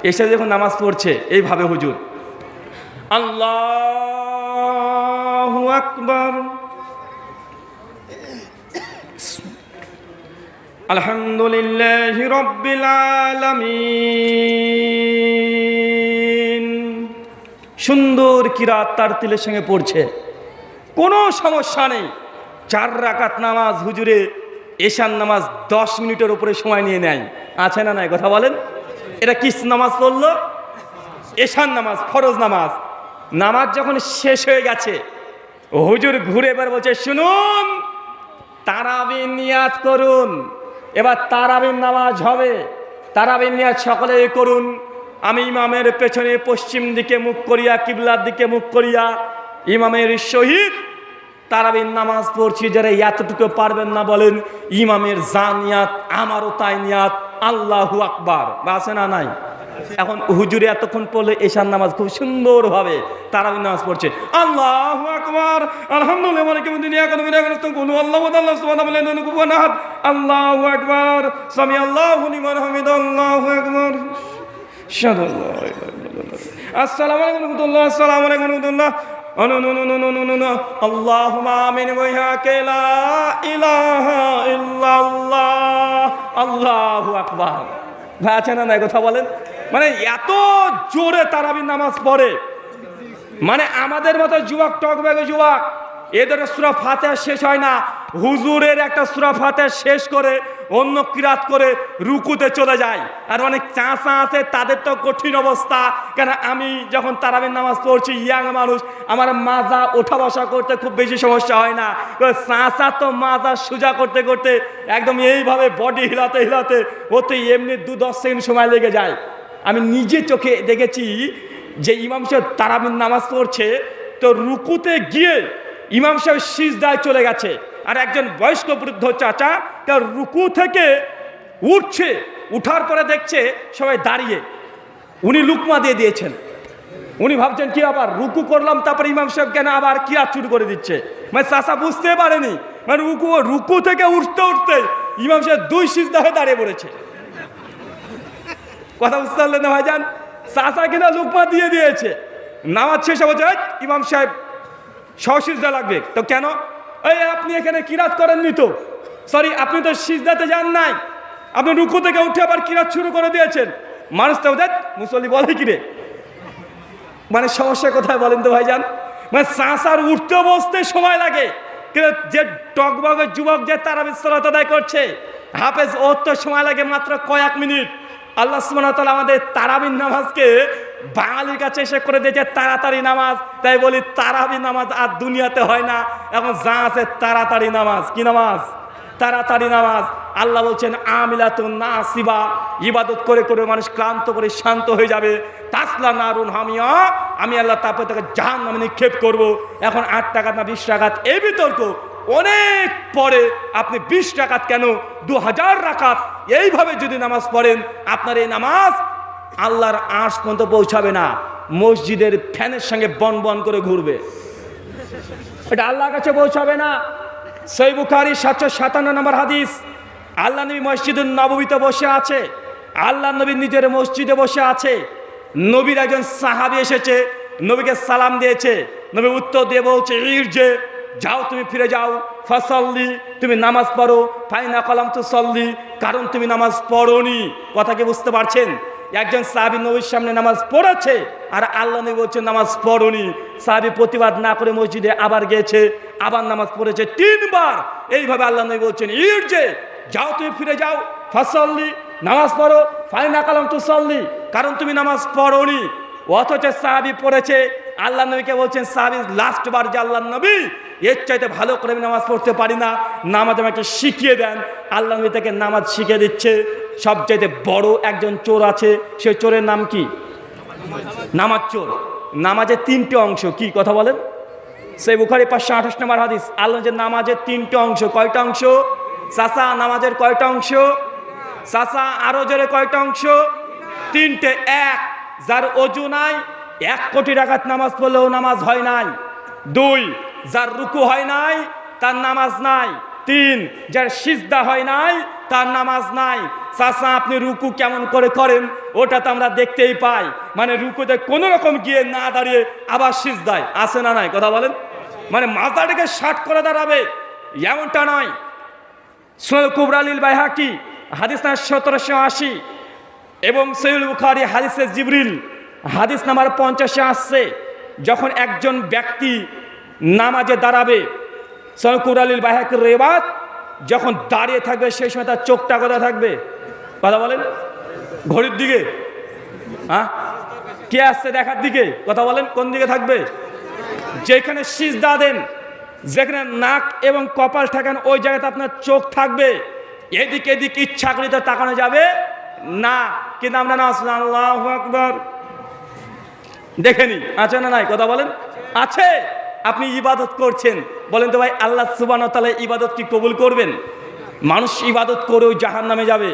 এশা যখন নামাজ পড়ছে এইভাবে হুজুর আল্লাহু আকবার, আলহামদুলিল্লাহি রাব্বিল আলামিন। সুন্দর কিরাত তার তিলের সঙ্গে পড়ছে, কোনো সমস্যা নেই। 4 রাকাত নামাজ হুজুরে এশার নামাজ 10 মিনিটের উপরে সময় নিয়ে নেয়, আছে না নাই? কথা বলেন। এটা কিস নামাজ পড়লো? এশার নামাজ, ফরজ নামাজ। নামাজ যখন শেষ হয়ে গেছে হুজুর ঘুরে এবার বলছে, শুনুন, তারাবি নিয়াত করুন। এবার তারাবির নামাজ হবে, তারাবির নিয়াত সকলেই করুন। আমি ইমামের পেছনে পশ্চিম দিকে মুখ করিয়া, কিবলার দিকে মুখ করিয়া ইমামের সহিত তারাবির নামাজ পড়ছি। যারা এতটুকু পারবেন না বলেন ইমামের যা নিয়াত আমারও তাই নিয়াত, আল্লাহু আকবার। বা আছে না নাই? এখন হুজুরে এতক্ষণ পড়লে এশার নামাজ খুব সুন্দরভাবে তারাবির নামাজ পড়ছে, আল্লাহু আকবার, আলহামদুলিল্লাহ মালিকিদ দুনিয়া ইয়াকুনু বিনা নাস্তাইন আল্লাহু আল্লাহু সুবহানাহু ওয়া তাআলা কুফুয়ান আহাদ আল্লাহু আকবার সামি আল্লাহু লিমান হামিদা আল্লাহু আকবার শাহাদু লা ইলাহা ইল্লাল্লাহ আসসালামু আলাইকুম ওয়া রাহমাতুল্লাহ আসসালামু আলাইকুম ওয়া রাহমাতুল্লাহ আল্লাহুম্মা আমিন ওয়াইহাকা লা ইলাহা ইল্লাল্লাহ আল্লাহু আকবার। ভাই আছে না নাই কথা বলেন? মানে এত জোরে তারাবির নামাজ পড়ে, মানে আমাদের মতো যুবক টকবেগে যুবক এদের সূরা ফাতিহা শেষ হয় না, হুজুরের একটা সূরা ফাতিহা শেষ করে অন্য কিরাত করে রুকুতে চলে যায়। আর অনেক চাচা আছে তাদের তো কঠিন অবস্থা, কেন আমি যখন তারাবির নামাজ পড়ছি ইয়াং মানুষ, আমার মাজা ওঠা বসা করতে খুব বেশি সমস্যা হয় না, চাচা তো মাজা সোজা করতে করতে একদম এইভাবে বডি হিলাতে হিলাতে ওতে এমনি 2-10 সেকেন্ড সময় লেগে যায়। আমি নিজে চোখে দেখেছি যে ইমাম সাহেব তারাবির নামাজ পড়ছে, তো রুকুতে গিয়ে ইমাম সাহেব সিজদায় চলে গেছে, আর একজন বয়স্ক বৃদ্ধ চাচা তার রুকু থেকে উঠছে, উঠার পরে দেখছে সবাই দাঁড়িয়ে, উনি লুকমা দিয়ে দিয়েছেন। উনি ভাবছেন কি আবার রুকু করলাম তারপরে ইমাম সাহেব কেন আবার কি শুরু করে দিচ্ছে, মানে চাচা বুঝতে পারেনি, মানে রুকু থেকে উঠতে উঠতে ইমাম সাহেব 2 সিজদা হয়ে দাঁড়িয়ে পড়েছে। কথা বুঝতে পারলেন না ভাইজান? চাচা কিনা লুকমা দিয়ে দিয়েছে, নামাজ শেষে বলছে ইমাম সাহেব সিজদা লাগবে। তো কেন? এই আপনি এখানে কিরাত করেননি তো, সরি আপনি তো সিজদাতে যান নাই, আপনি রুকু থেকে উঠে আবার কিরাত শুরু করে দিয়েছেন। মানুষ তো মুসল্লি বলে কিরে, মানে সমস্যা কোথায় বলেন তো ভাইজান? মানে চাচার উঠতে বসতে সময় লাগে, কিন্তু যে টকবগের যুবক যে তারাবির সালাত আদায় করছে হাফেজ, ওর তো সময় লাগে মাত্র কয়েক মিনিট। আল্লাহ সুবহানাহু ওয়া তাআলা আমাদের তারাবির নামাজকে বাঙালির কাছে এসে করে দিয়েছে তাড়াতাড়ি নামাজ, তাই বলি তারাবির নামাজ আর দুনিয়াতে হয় না, এখন যা আছে তাড়াতাড়ি নামাজ। কি নামাজ? তাড়াতাড়ি নামাজ। আল্লাহ বলছেন আমিলাতুন নাসিবা, ইবাদত করে করে মানুষ ক্লান্ত করে শান্ত হয়ে যাবে। তাসলা নারুন হামিয়া, আমি আল্লাহ তারপরে তাকে জাহান্নামে নিক্ষেপ করব। এখন 8 রাকাত না 20 রাকাত এই বিতর্ক, অনেক পরে আপনি 20 রাকাত কেন 2000 রাকাত এইভাবে যদি নামাজ পড়েন, আপনার এই নামাজ আল্লাহর আরশ পর্যন্ত পৌঁছাবে না, মসজিদের ফ্যানের সঙ্গে বন বন করে ঘুরবে, এটা আল্লাহর কাছে পৌঁছাবে না। সহিহ বুখারী 757 নম্বর হাদিস, আল্লাহ নবী মসজিদুন নববীতে বসে আছে, আল্লাহ নবী নিজের মসজিদে বসে আছে, নবীর একজন সাহাবী এসেছে, নবীকে সালাম দিয়েছে, নবী উত্তর দিয়ে বলছে ইরজে, যাও তুমি ফিরে যাও, ফাসাল্লি, তুমি নামাজ পড়ো, ফাইনা কলাম তু সল্লি, কারণ তুমি নামাজ পড়োনি। কথা কি বুঝতে পারছেন? একজন সাহাবী নবীর সামনে নামাজ পড়েছে আর আল্লাহ নবী বলছেন নামাজ পড়োনি। সাহাবী প্রতিবাদ না করে মসজিদে আবার গিয়েছে, আবার নামাজ পড়েছে 3 বার। এইভাবে আল্লাহ নবী বলছেন ইরজে, যাও তুমি ফিরে যাও, ফাসাল্লি, নামাজ পড়ো, ফাইনা কলাম তু সল্লি, কারণ তুমি নামাজ পড়োনি। অথচ সাহাবী পড়েছে, আল্লাহ নবীকে বলছেন সাহাবী লাস্ট বার যে আল্লাহ নবী এর চাইতে ভালো করে আমি নামাজ পড়তে পারি না, নামাজ আমাকে শিখিয়ে দেন। আল্লাহ নবী তাকে নামাজ শিখিয়ে দিচ্ছে। সবচাইতে বড় একজন চোর আছে, সে চোরের নাম কি? নামাজ চোর। নামাজের 3টে অংশ, কি কথা বলেন? সহিহ বুখারী 528 নম্বর হাদিস, আল্লাহ যে নামাজের 3টে অংশ। কয়টা অংশ? চাচা নামাজের কয়টা অংশ? চাচা আরো জোরে কয়টা অংশ? 3টে। 1, যার ওযু নাই 1 কোটি রাকাত নামাজ পড়লেও নামাজ হয় নাই। 2, যার রুকু হয় নাই তার নামাজ নাই। 3, যার সিজদা হয় নাই তার নামাজ নাই। চাচা আপনি রুকু কেমন করে করেন ওটা তো আমরা দেখতেই পাই, মানে রুকুতে কোনো রকম গিয়ে না দাঁড়িয়ে আবার সিজদায়, আছে না নাই কথা বলেন? মানে মাথাটাকে শার্ট করে দাঁড়াবে এমনটা নয়। সুনান কুবরা লিল বাইহাকি হাদিস নাম্বার 1780 এবং সহিহ বুখারী হাদিসে জিবরিল হাদিস নাম্বার 50 আসছে, যখন একজন ব্যক্তি নামাজে দাঁড়াবে, সুনান কুবরা লিল বাইহাকির রিওয়ায়াত, যখন দাঁড়িয়ে থাকবে সেই সময় তার চোখটা কোথায় থাকবে? কথা বলেন? ঘড়ির দিকে? হ্যাঁ, কে আসছে দেখার দিকে? কথা বলেন, কোন দিকে থাকবে? যেখানে সিজদা দেন, যেখানে নাক এবং কপাল ঠেকান, ওই জায়গাতে আপনার চোখ থাকবে। এদিক এদিক ইচ্ছাকৃত তাকানো যাবে না। কিন্তু আমরা না আল্লাহু আকবার দেখেনি, আছে না নাই কথা বলেন? আছে। আপনি ইবাদত করছেন, বলেন তো ভাই আল্লাহ সুবহানাহু ওয়া তাআলা ইবাদত কি কবুল করবেন? মানুষ ইবাদত করেও জাহান্নামে যাবে,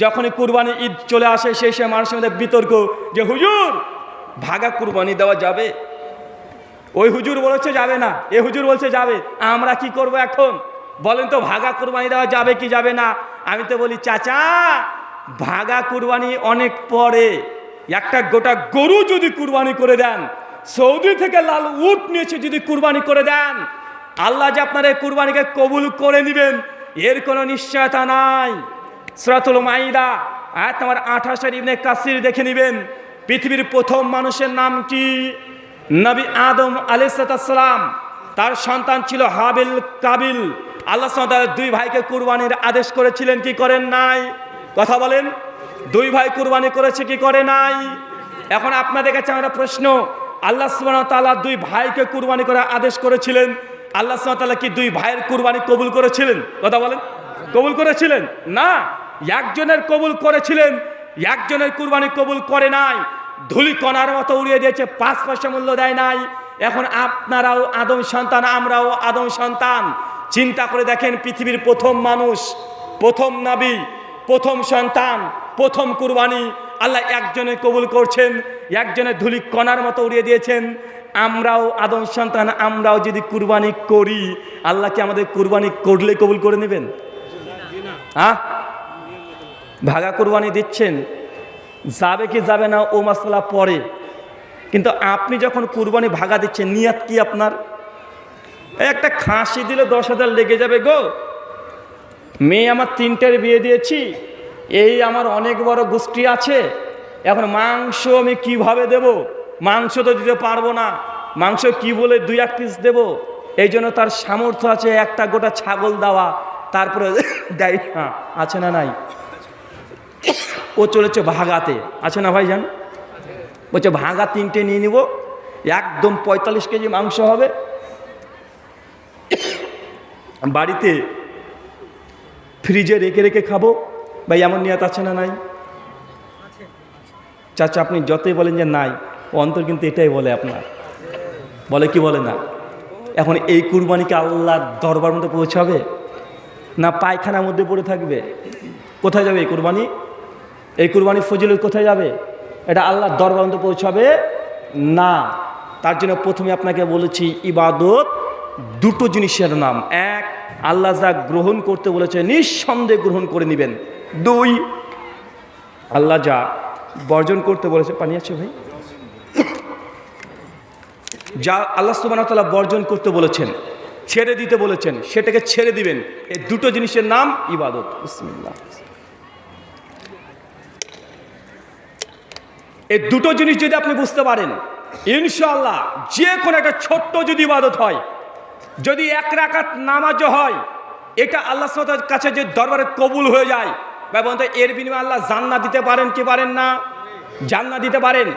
যখনই কুরবানি ঈদ চলে আসে সেই সময় মানুষের মধ্যে বিতর্ক যে হুজুর ভাগা কুরবানি দেওয়া যাবে, ওই হুজুর বলেছে যাবে না, এ হুজুর বলছে যাবে, আমরা কি করব এখন বলেন তো? ভাগা কুরবানি দেওয়া যাবে কি যাবে না? আমি তো বলি চাচা ভাগা কুরবানি অনেক পরে, একটা গোটা গরু যদি কুরবানি করে দেন, সৌদি থেকে লাল উট নিয়েছে যদি কুরবানি করে দেন, আল্লাহ যে আপনার এই কুরবানিকে কবুল করে নেবেন এর কোনো নিশ্চয়তা নাই। সূরাতুল মাইদা আয়াত নম্বর 28 ইবনে কাসির দেখে নেবেন। পৃথিবীর প্রথম মানুষের নাম কি? নবী আদম আলাইহিস সালাম, তার সন্তান ছিল হাবিল কাবিল। আল্লাহ সুবহানাহু ওয়া তাআলা দুই ভাইকে কুরবানির আদেশ করেছিলেন কি করেন নাই? কথা বলেন, দুই ভাই কুরবানি করেছে কি করে নাই? এখন আপনাদের কাছে আমার প্রশ্ন, আল্লাহ সুবহানাহু ওয়া তাআলা দুই ভাইকে কুরবানি করার আদেশ করেছিলেন, আল্লাহ সুবহানাহু ওয়া তাআলা কি দুই ভাইয়ের কুরবানি কবুল করেছিলেন? কথা বলেন, কবুল করেছিলেন না? একজনের কবুল করেছিলেন, একজনের কুরবানি কবুল করে নাই, ধুলি কণার মতো উড়িয়ে দিয়েছে, 5 পয়সা মূল্য দেয় নাই। এখন আপনারাও আদম সন্তান, আমরাও আদম সন্তান। চিন্তা করে দেখেন, পৃথিবীর প্রথম মানুষ, প্রথম নবী, প্রথম সন্তান, প্রথম কুরবানি আল্লাহ একজনের কবুল করছেন, একজনের ধুলি কণার মতো উড়িয়ে দিয়েছেন। আমরাও আদম সন্তান, আমরাও যদি কুরবানি করি, আল্লাহ কি আমাদের কুরবানি করলে কবুল করে নেবেন? হ্যাঁ, ভাগা কুরবানি দিচ্ছেন, যাবে কি যাবে না ও মাসলা পরে, কিন্তু আপনি যখন কুরবানি ভাগা দিচ্ছেন নিয়াত কি আপনার? একটা খাসি দিলে 10,000 লেগে যাবে গো, মেয়ে আমার 3টের বিয়ে দিয়েছি, এই আমার অনেক বড় গোষ্ঠী আছে, এখন মাংস আমি কিভাবে দেব? মাংস তো দিতে পারবো না, মাংস কি বলে 2-1 পিস দেব? এই জন্য তার সামর্থ্য আছে একটা গোটা ছাগল দেওয়া, তারপরে দেয় না, আছে না নাই? ও চলেছে ভাগাতে, আছে না ভাইজান? বলছে ভাগা 3টে নিয়ে নিব, একদম 45 কেজি মাংস হবে, বাড়িতে ফ্রিজে রেখে রেখে খাবো। ভাই এমন নিয়ত আছে না নাই? চাচা আপনি যতই বলেন যে নাই, অন্তর কিন্তু এটাই বলে আপনার, বলে কি বলে না? এখন এই কুরবানিকে আল্লাহর দরবার মধ্যে পৌঁছাবে না পায়খানার মধ্যে পড়ে থাকবে? কোথায় যাবে এই কুরবানি? এই কুরবানির ফজিলত কোথায় যাবে? এটা আল্লাহর দরবার মধ্যে পৌঁছাবে না। তার জন্য প্রথমে আপনাকে বলেছি, ইবাদত দুটো জিনিসের নাম। এক, আল্লাহ যা গ্রহণ করতে বলেছে নিঃসন্দেহে গ্রহণ করে নেবেন। 2, আল্লাহ যা বর্জন করতে বলেছে, পানি আছে ভাই, যা আল্লাহ সুবহানাহু ওয়া তাআলা বর্জন করতে বলেছেন, ছেড়ে দিতে বলেছেন, সেটাকে ছেড়ে দিবেন। এই দুটো জিনিসের নাম ইবাদত। বিসমিল্লাহ। এই দুটো জিনিস যদি আপনি বুঝতে পারেন, ইনশাআল্লাহ যে কোনো একটা ছোট্ট যদি ইবাদত হয়, যদি 1 রাকাত নামাজও হয়, এটা আল্লাহ সুবহানাহু ওয়া তাআলার কাছে যে দরবারে কবুল হয়ে যায়, ভাই বন্ধু, এর বিনিময়ে আল্লাহ জান্নাত দিতে পারেন কি পারেন না? জান্নাত দিতে পারেন।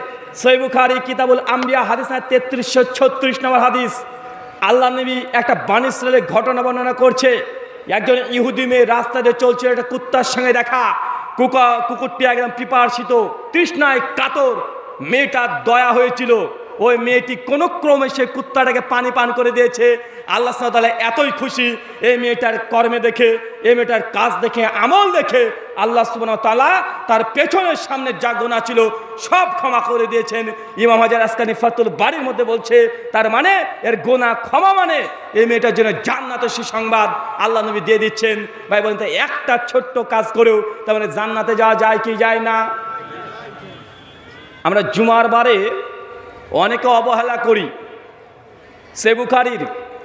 সহিহ বুখারী কিতাবুল আম্বিয়া হাদিস 3336 নম্বর হাদিস, আল্লাহ নবী একটা বানী ইসরাইলের ঘটনা বর্ণনা করছে। একজন ইহুদি মেয়ে রাস্তা দিয়ে চলছিল, একটা কুত্তার সঙ্গে দেখা, কুকুরটি একদম পিপাসিত, তৃষ্ণায় কাতর, মেয়েটার দয়া হয়েছিল, ওই মেয়েটি কোনো ক্রমে সে কুত্তাটাকে পানি পান করে দিয়েছে। আল্লাহ সুবহানাহু ওয়া তাআলা এতই খুশি এই মেয়েটার কর্মে দেখে, এই মেয়েটার কাজ দেখে, আমল দেখে, আল্লাহ সুবহানাহু ওয়া তাআলা তার পেছনের সামনে যা গুনাহ ছিল সব ক্ষমা করে দিয়েছেন। ইমাম হাজার আসকানি ফাতুল বাড়ির মধ্যে বলছে, তার মানে এর গুনাহ ক্ষমা মানে এই মেয়েটার জন্য জান্নাতের সুসংবাদ আল্লাহ নবী দিয়ে দিচ্ছেন। ভাই বলেন তো, একটা ছোট্ট কাজ করেও তার মানে জান্নাতে যাওয়া যায় কি যায় না? আমরা জুমার বারে অনেকে অবহেলা করি। সহিহ বুখারীর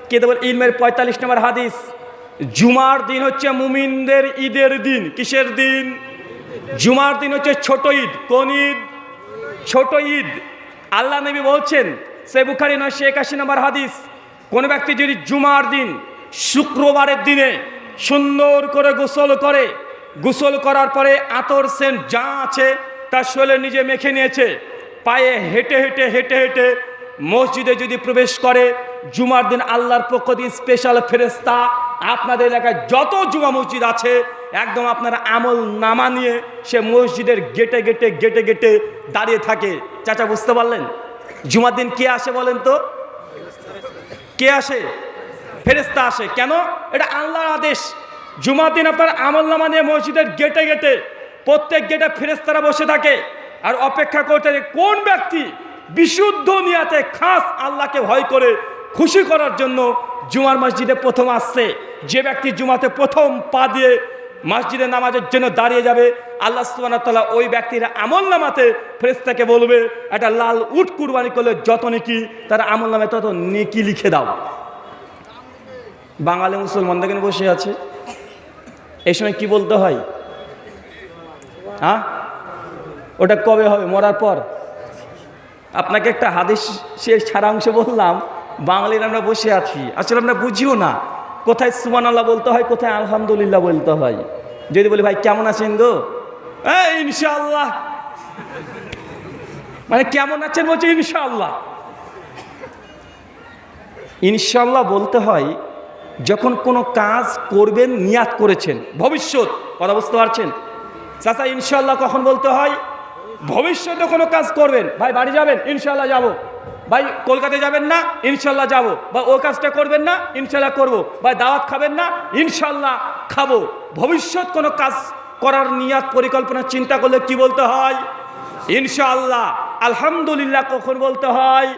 কিতাবুল ইলমের 45 নম্বর হাদিস, জুমার দিন হচ্ছে মুমিনদের ঈদের দিন। কিসের দিন? জুমার দিন হচ্ছে ছোট ঈদ। কোন ঈদ? ছোট ঈদ। আল্লাহ নবী বলছেন, সহিহ বুখারী 981 নম্বর হাদিস, কোন ব্যক্তি যদি জুমার দিন শুক্রবারের দিনে সুন্দর করে গোসল করে, গোসল করার পরে আতর সেন্ট যা আছে তার শরীরে নিজে মেখে নিয়েছে, পায়ে হেঁটে হেঁটে হেঁটে হেঁটে মসজিদে যদি প্রবেশ করে, জুমার দিন আল্লাহর পক্ষ থেকে স্পেশাল ফেরেশতা আপনাদের এলাকায় যত জুমা মসজিদ আছে একদম আপনার আমল নামা নিয়ে সে মসজিদের গেটে গেটে গেটে গেটে দাঁড়িয়ে থাকে। চাচা বুঝতে পারলেন? জুমার দিন কে আসে বলেন তো? কে আসে? ফেরেশতা আসে। কেন? এটা আল্লাহর আদেশ। জুমার দিন আপনার আমল নামা নিয়ে মসজিদের গেটে গেটে প্রত্যেক গেটে ফেরেশতারা বসে থাকে আর অপেক্ষা করতে থাকে কোন ব্যক্তি বিশুদ্ধ নিয়াতে খাস আল্লাহকে ভয় করে খুশি করার জন্য জুমার মসজিদে প্রথম আসছে। যে ব্যক্তি জুমাতে প্রথম পা দিয়ে মসজিদে নামাজের জন্য দাঁড়িয়ে যাবে, আল্লাহ সুবহানাহু ওয়া তাআলা ওই ব্যক্তির আমল নামাতে ফেরেশতাকে বলবে একটা লাল উট কুরবানি করলে যত নেকি তার আমল নামে তত নেকি লিখে দাও। বাঙালি মুসলমান দেখেন বসে আছে, এই সময় কি বলতে হয়? হ্যাঁ, ওটা কবে হবে? মরার পর। আপনাকে একটা হাদিসের সারাংশ বললাম, বাঙালির আমরা বসে আছি, আসলে আমরা বুঝিও না কোথায় সুবহানাল্লাহ বলতে হয়, কোথায় আলহামদুলিল্লাহ বলতে হয়। যদি বলি ভাই কেমন আছেন গো, ইনশাআল্লাহ, মানে কেমন আছেন বলছে ইনশাআল্লাহ। ইনশাআল্লাহ বলতে হয় যখন কোনো কাজ করবেন নিয়াত করেছেন, ভবিষ্যৎ, কথা বুঝতে পারছেন চাচা? ইনশাআল্লাহ কখন বলতে হয়? ভবিষ্যতে কোনো কাজ করবেন, ভাই বাড়ি যাবেন, ইনশাআল্লাহ যাব। ভাই কলকাতায় যাবেন না, ইনশাআল্লাহ যাব। বা ও কাজটা করবেন না, ইনশাআল্লাহ করব। ভাই দাওয়াত খাবেন না, ইনশাআল্লাহ খাবো। ভবিষ্যৎ কোনো কাজ করার নিয়াত পরিকল্পনা চিন্তা করলে কি বলতে হয়? ইনশাআল্লাহ। আলহামদুলিল্লাহ কখন বলতে হয়?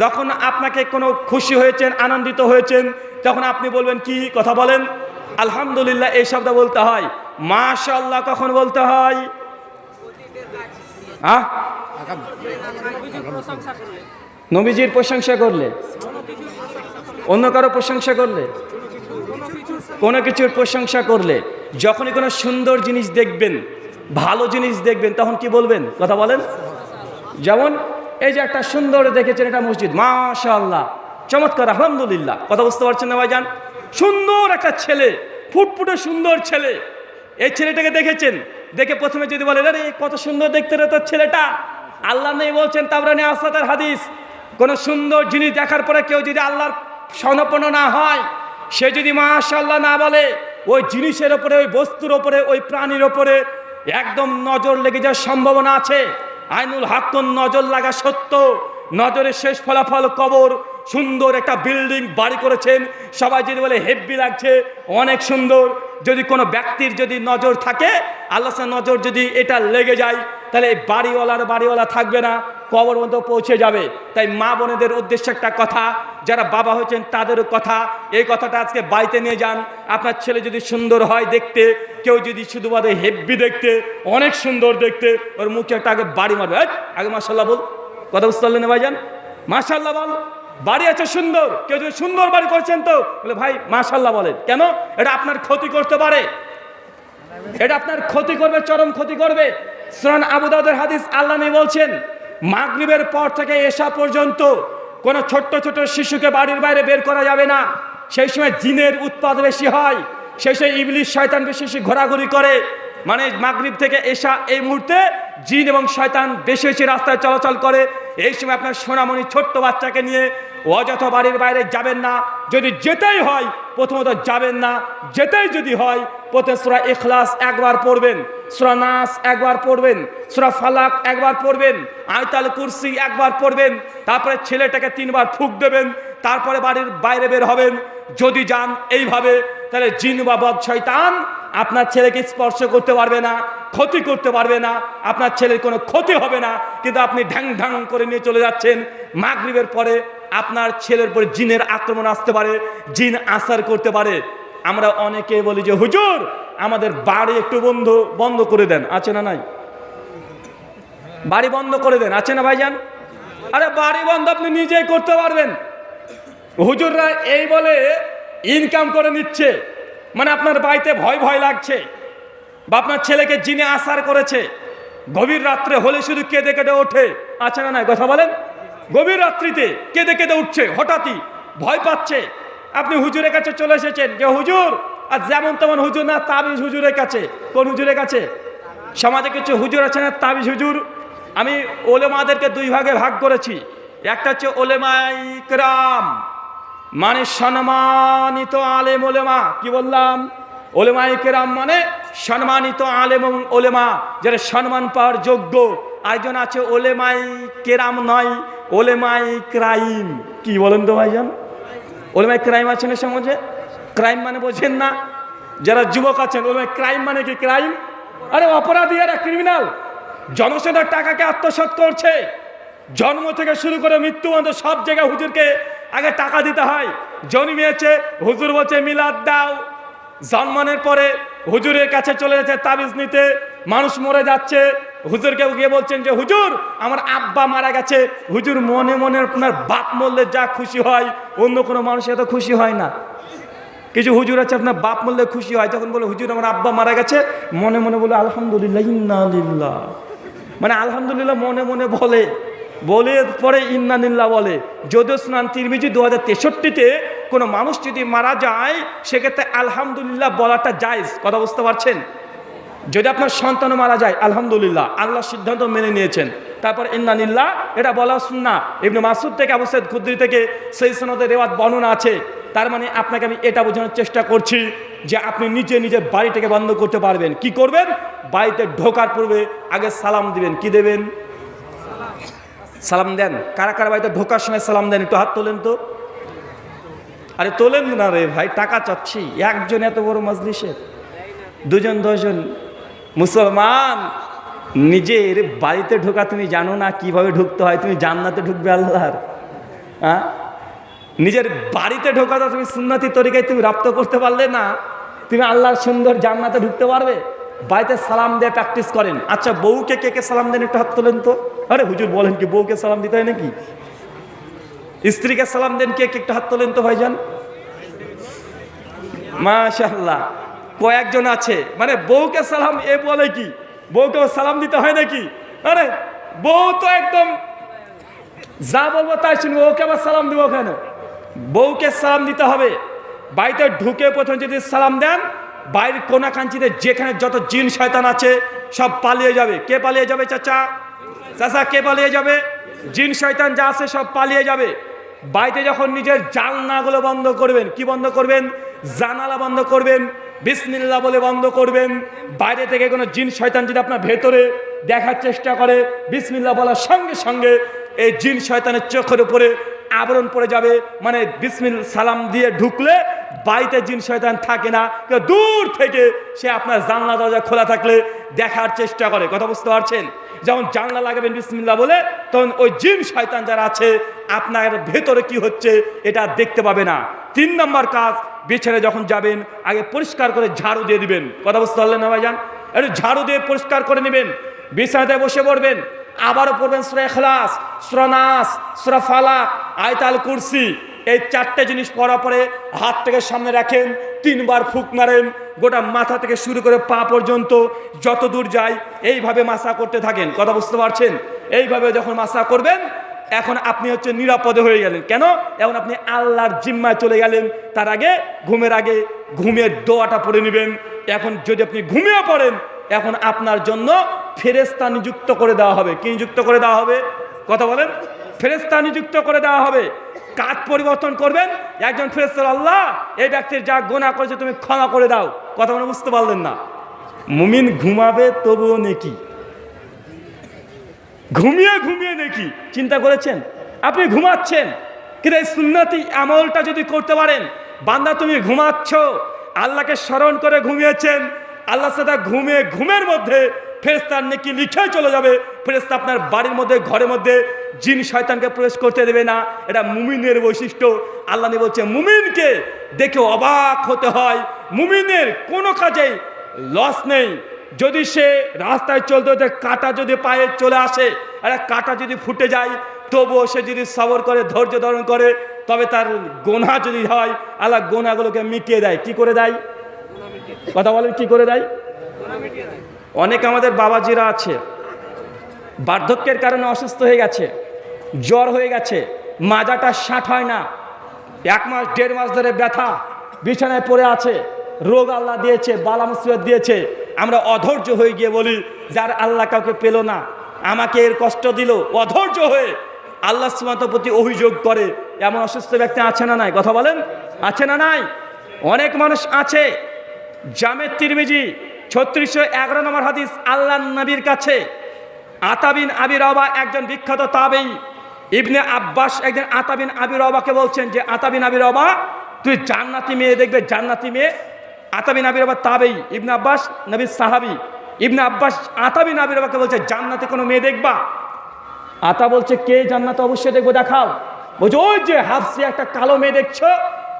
যখন আপনাকে কোনো খুশি হয়েছেন, আনন্দিত হয়েছেন, তখন আপনি বলবেন কি কথা বলেন? আলহামদুলিল্লাহ, এই শব্দ বলতে হয়। মাশাআল্লাহ কখন বলতে হয়? নবীজির প্রশংসা করলে, অন্য কারো প্রশংসা করলে, কোনো কিছুর প্রশংসা করলে, যখনই কোনো সুন্দর জিনিস দেখবেন, ভালো জিনিস দেখবেন, তখন কি বলবেন কথা বলেন? যেমন এই যে একটা সুন্দর দেখেছেন, এটা মসজিদ, মাশাআল্লাহ, চমৎকার, আলহামদুলিল্লাহ, কথা বুঝতে পারছেন না ভাইজান? সুন্দর একটা ছেলে, ফুটফুটে সুন্দর ছেলে, এই ছেলেটাকে দেখেছেন, দেখে প্রথমে যদি বলেন আরে কত সুন্দর দেখতে রে তোর ছেলেটা, আল্লাহ নেই বলছেন তাবরানী আসাদের হাদিস, কোন সুন্দর জিনিস দেখার পরে কেউ যদি আল্লাহর শরণাপন্ন না হয়, সে যদি মাশাআল্লাহ না বলে, ওই জিনিসের ওপরে, ওই বস্তুর ওপরে, ওই প্রাণীর ওপরে একদম নজর লেগে যাওয়ার সম্ভাবনা আছে। আইনুল হাক্কুন, নজর লাগা সত্য, নজরের শেষ ফলাফল কবর। সুন্দর একটা বিল্ডিং বাড়ি করেছেন, সবাই যদি বলে হেব্বি লাগছে, অনেক সুন্দর, যদি কোনো ব্যক্তির যদি নজর থাকে, আল্লাহর নজর যদি এটা লেগে যায়, তাহলে এই বাড়িওয়ালা থাকবে না, কবর মতো পৌঁছে যাবে। তাই মা বোনেদের উদ্দেশ্যে একটা কথা, যারা বাবা হয়েছেন তাদেরও কথা, এই কথাটা আজকে বাড়িতে নিয়ে যান। আপনার ছেলে যদি সুন্দর হয় দেখতে, কেউ যদি শুধু বলে হেব্বি দেখতে, অনেক সুন্দর দেখতে, ওর মুখে একটা আগে বাড়ি মারবে, আগে মাশাআল্লাহ বল, কথা বুঝতে পারলেন ভাইজান? মাশাআল্লাহ বল, বাড়ি আছে সুন্দর, কেউ যদি সুন্দর বাড়ি করছেন তো বলে ভাই মাশাআল্লাহ বলেন। কেন? এটা আপনার ক্ষতি করতে পারে, এটা আপনার ক্ষতি করবে, চরম ক্ষতি করবে। সুনান আবু দাউদের হাদিস, আল্লাহ নবী বলছেন মাগরিবের পর থেকে এশা পর্যন্ত কোনো ছোট্ট ছোট শিশুকে বাড়ির বাইরে বের করা যাবে না। সেই সময় জিনের উৎপাদ বেশি হয়, সেই সময় ইবলিশ শয়তান বেশি ঘোরাঘুরি করে। মানে মাগরিব থেকে এশা এই মুহূর্তে জিন এবং শয়তান বেশি বেশি রাস্তায় চলাচল করে। এই সময় আপনার সোনামণি ছোট্ট বাচ্চাকে নিয়ে অযথা বাড়ির বাইরে যাবেন না। যদি যেতেই হয় প্রথমত যাবেন না, যেতেই যদি হয় প্রথমে সূরা ইখলাস একবার পড়বেন, সূরা নাস একবার পড়বেন, সূরা ফালাক একবার পড়বেন, আয়াতুল কুরসি একবার পড়বেন, তারপরে ছেলেটাকে 3 বার ফুঁক দেবেন, তারপরে বাড়ির বাইরে বের হবেন। যদি যান এইভাবে, তাহলে জিন বা বদ শয়তান আপনার ছেলেকে স্পর্শ করতে পারবে না, ক্ষতি করতে পারবে না, আপনার ছেলের কোনো ক্ষতি হবে না। কিন্তু আপনি ঢ্যাং ঢ্যাং করে নিয়ে চলে যাচ্ছেন, মাগরিবের পরে আপনার ছেলের উপরে জিনের আক্রমণ আসতে পারে, জিন আসার করতে পারে। আমরা অনেকে বলি যে হুজুর আমাদের বাড়ি একটু বন্ধ করে দেন, আছে না নাই? বাড়ি বন্ধ করে দেন, আছে না ভাইজান? আরে বাড়ি বন্ধ আপনি নিজেই করতে পারবেন। হুজুররা এই বলে ইনকাম করে নিচ্ছে, মানে আপনার বাড়িতে ভয় লাগছে, বা আপনার ছেলেকে জিনে আসার করেছে, গভীর রাত্রে হলে শুধু কেঁদে কেঁদে ওঠে, আছে না নাই কথা বলেন? গভীর রাত্রিতে কেঁদে কেঁদে উঠছে, হঠাৎই ভয় পাচ্ছে। আপনি হুজুরের কাছে চলে এসেছেন যে হুজুর, আর যেমন তেমন হুজুর না, তাবিজ হুজুরের কাছে। কোন হুজুরের কাছে? সমাজে কিছু হুজুর আছে না তাবিজ হুজুর। আমি ওলেমাদেরকে 2 ভাগে ভাগ করেছি। একটা হচ্ছে ওলেমায়ে ইকরাম, মানে সম্মানিত আলেম ওলেমা। কি বললাম? ওলেমায়ে কেরাম মানে সম্মানিত আলেম এবং ওলেমা, যারা সম্মান পাওয়ার যোগ্য। আরেকজন আছে ওলেমায়ে কেরাম নয়, ওলেমায়ে ক্রাইম। কি বলেন তো ভাইজান? ওলেমায়ে ক্রাইম আছে না সমাজে? ক্রাইম মানে বোঝেন না? যারা যুবক আছেন, ওলেমায়ে ক্রাইম মানে কি? ক্রাইম আরে অপরাধী, এরা ক্রিমিনাল, জনসাধারণের টাকাকে আত্মসাৎ করছে। জন্ম থেকে শুরু করে মৃত্যু পর্যন্ত সব জায়গায় হুজুরকে আগে টাকা দিতে হয়। জন্মিয়েছে হুজুর বলছে মিলাদ দাও, জন্মানোর পরে হুজুরের কাছে চলে যাচ্ছে তাবিজ নিতে, মানুষ মরে যাচ্ছে, হুজুরকে গিয়ে বলছেন যে হুজুর আমার আব্বা মারা গেছে। হুজুর মনে মনে আপনার বাপ মরলে যা খুশি হয় অন্য কোনো মানুষ এত খুশি হয় না। কিছু হুজুর আছে আপনার বাপ মরলে খুশি হয়, যখন বলে হুজুর আমার আব্বা মারা গেছে মনে মনে বলে আলহামদুলিল্লাহ ইন্না লিল্লাহ, মানে আলহামদুলিল্লাহ মনে মনে বলে, বলে পরে ইন্না লিল্লাহ বলে। যদিও সুনান তিরমিজি 2063-তে কোনো মানুষ যদি মারা যায় সেক্ষেত্রে আলহামদুলিল্লাহ বলাটা জায়েজ। কথা বুঝতে পারছেন? যদি আপনার সন্তানও মারা যায় আলহামদুলিল্লাহ, আল্লাহ সিদ্ধান্ত মেনে নিয়েছেন, তারপর ইন্না লিল্লাহ এটা বলা সুন্নাহ। ইবনে মাসউদ থেকে আবু সাঈদ খুদরি থেকে সেই সনদে রিওয়ায়াত বর্ণনা আছে। তার মানে আপনাকে আমি এটা বোঝানোর চেষ্টা করছি যে আপনি নিজে নিজের বাড়িটাকে বন্ধ করতে পারবেন। কি করবেন? বাড়িতে ঢোকার পূর্বে আগে সালাম দিবেন। কি দেবেন? সালাম দেন। কারা কারা বাড়িতে ঢোকার সময় সালাম দেন? একটু হাত তোলেন তো। আরে তোলেন না রে ভাই, টাকা চাচ্ছি। একজন এত বড় মজলিসে, দুজন দশজন মুসলমান, নিজের বাড়িতে ঢোকা তুমি জানো না কিভাবে ঢুকতে হয়? তুমি জান্নাতে ঢুকবে আল্লাহর, হ্যাঁ? নিজের বাড়িতে ঢোকা তো তুমি সুন্নতি তরিকায় তুমি রপ্ত করতে পারলে না, তুমি আল্লাহর সুন্দর জান্নাতে ঢুকতে পারবে? বাড়িতে সালাম দিয়ে প্র্যাকটিস করেন। আচ্ছা বউকে কে কে সালাম দেন? একটু হাত তোলেন তো। আরে হুজুর বলেন কি বউকে সালাম দিতে হয় নাকি? স্ত্রীকে সালাম দেন কে কে? একটু হাত তোলেন তো ভাইজান। মাশাআল্লাহ, কয়েকজন আছে। মানে বউকে সালাম এ বলে কি বউকে সালাম দিতে হয় নাকি? আরে বউ তো একদম যা বলবো তাই শুনবো, ওকে আবার সালাম দিব কেন? বউকে সালাম দিতে হবে। বাড়িতে ঢুকে প্রথমে যদি সালাম দেন, বাইরের কোনা কাঞ্চিতে যেখানে যত জিন শয়তান আছে সব পালিয়ে যাবে। কে পালিয়ে যাবে? চাচা, চাচা কে পালিয়ে যাবে? জিন শয়তান যা আছে সব পালিয়ে যাবে। বাড়িতে যখন নিজের জানলাগুলো বন্ধ করবেন, কি বন্ধ করবেন? জানালা বন্ধ করবেন, বিসমিল্লাহ বলে বন্ধ করবেন। বাইরে থেকে কোনো জিন শয়তান যদি আপনার ভেতরে দেখার চেষ্টা করে, বিসমিল্লাহ বলার সঙ্গে সঙ্গে এই জিন শয়তানের চোখের উপরে আবরণ পড়ে যাবে। মানে বিসমিল্লাহ সালাম দিয়ে ঢুকলে বাড়িতে জিন শয়তান থাকে না, দূর থেকে সে আপনার জানলা দরজা খোলা থাকলে দেখার চেষ্টা করে। কথা বুঝতে পারছেন? যেমন জানলা লাগাবেন বিসমিল্লাহ বলে, তখন ওই জিন শয়তান যারা আছে আপনার ভেতরে কি হচ্ছে এটা দেখতে পাবে না। 3 নম্বর কাজ, বিছানায় যখন যাবেন আগে পরিষ্কার করে ঝাড়ু দিয়ে দিবেন। কথা বুঝতে পারলেন না ভাইজান? একটু ঝাড়ু দিয়ে পরিষ্কার করে নেবেন। বিছানাতে বসে পড়বেন, আবারও পড়বেন সূরা ইখলাস, সূরা নাস, সূরা ফালাক, আয়াতুল কুরসি। এই 4টে জিনিস পড়ার পরে হাতটাকে সামনে রাখেন, 3 বার ফুঁক মারেন, গোটা মাথা থেকে শুরু করে পা পর্যন্ত যত দূর যায় এইভাবে মাসা করতে থাকেন। কথা বুঝতে পারছেন? এইভাবে যখন মাসা করবেন এখন আপনি হচ্ছে নিরাপদে হয়ে গেলেন। কেন? এখন আপনি আল্লাহর জিম্মায় চলে গেলেন। তার আগে ঘুমের আগে ঘুমের দোয়াটা পড়ে নেবেন। এখন যদি আপনি ঘুমিয়ে পড়েন, এখন আপনার জন্য ফেরেশতা নিযুক্ত করে দেওয়া হবে। কি নিযুক্ত করে দেওয়া হবে? কথা বলেন। ফেরেশতা নিযুক্ত করে দেওয়া হবে। কাজ পরিবর্তন করবেন। একজন ফেরেশতা, আল্লাহ এই ব্যক্তির যা গুনাহ করেছে তুমি ক্ষমা করে দাও। কথা বলে বুঝতে পারলেন না? মুমিন ঘুমাবে তবুও নেকি, ঘুমিয়ে ঘুমিয়ে নেকি। চিন্তা করেছেন? আপনি ঘুমাচ্ছেন, কিন্তু এই সুন্নতি আমলটা যদি করতে পারেন, বান্দা তুমি ঘুমাচ্ছ, আল্লাহকে স্মরণ করে ঘুমিয়েছেন, আল্লাহর সাথে ঘুমের মধ্যে ফেরেশতার নেকি লিখে চলে যাবে। ফেরেশতা আপনার বাড়ির মধ্যে ঘরের মধ্যে জিন শয়তানকে প্রবেশ করতে দেবে না। এটা মুমিনের বৈশিষ্ট্য। আল্লাহ বলছে মুমিনকে দেখে অবাক হতে হয়। মুমিনের কোনো কাজেই লস নেই। যদি সে রাস্তায় চলতে হতে কাঁটা যদি পায়ে চলে আসে, আর কাঁটা যদি ফুটে যায়, তবুও সে যদি সবর করে ধৈর্য ধারণ করে, তবে তার গোনা যদি হয় আল্লাহ গোনাগুলোকে মিটিয়ে দেয়। কি করে দেয়? কথা বলেন, কি করে দেয়? অনেক আমাদের বাবাজিরা আছে বার্ধক্যের কারণে অসুস্থ হয়ে গেছে, জ্বর হয়ে গেছে, মাজাটা শাট হয় না, 1 মাস 1.5 মাস ধরে ব্যথা, বিছানায় পড়ে আছে, রোগ আল্লাহ দিয়েছে, বালা মুসিবত দিয়েছে। আমরা অধৈর্য হয়ে গিয়ে বলি যার আল্লাহ কাউকে পেল না, আমাকে এর কষ্ট দিল। অধৈর্য হয়ে আল্লাহ সুবহানাহু প্রতি অভিযোগ করে এমন অসুস্থ ব্যক্তি আছে না নাই? কথা বলেন, আছে না নাই? অনেক মানুষ আছে। জামে তিরমিজি 3611 নম্বর হাদিস, আল্লাহর নবীর কাছে আতা বিন আবি রবা, একজন বিখ্যাত তাবেঈ, ইবনে আব্বাস একদিন আতা বিন আবি রবাকে বলছেন যে আতা বিন আবি রবা তুই জান্নাতি মেয়ে দেখবে, জান্নাতি মেয়ে। আতা বিন আবি রবা তাবেঈ, ইবনে আব্বাস নবীর সাহাবী। ইবনে আব্বাস আতা বিন আবি রাবাকে বলছে জান্নাতে কোনো মেয়ে দেখবা? আতা বলছে কে জান্নাতে অবশ্যই দেখবো, দেখাও। বলছে ওই যে হাফসি একটা কালো মেয়ে দেখছো,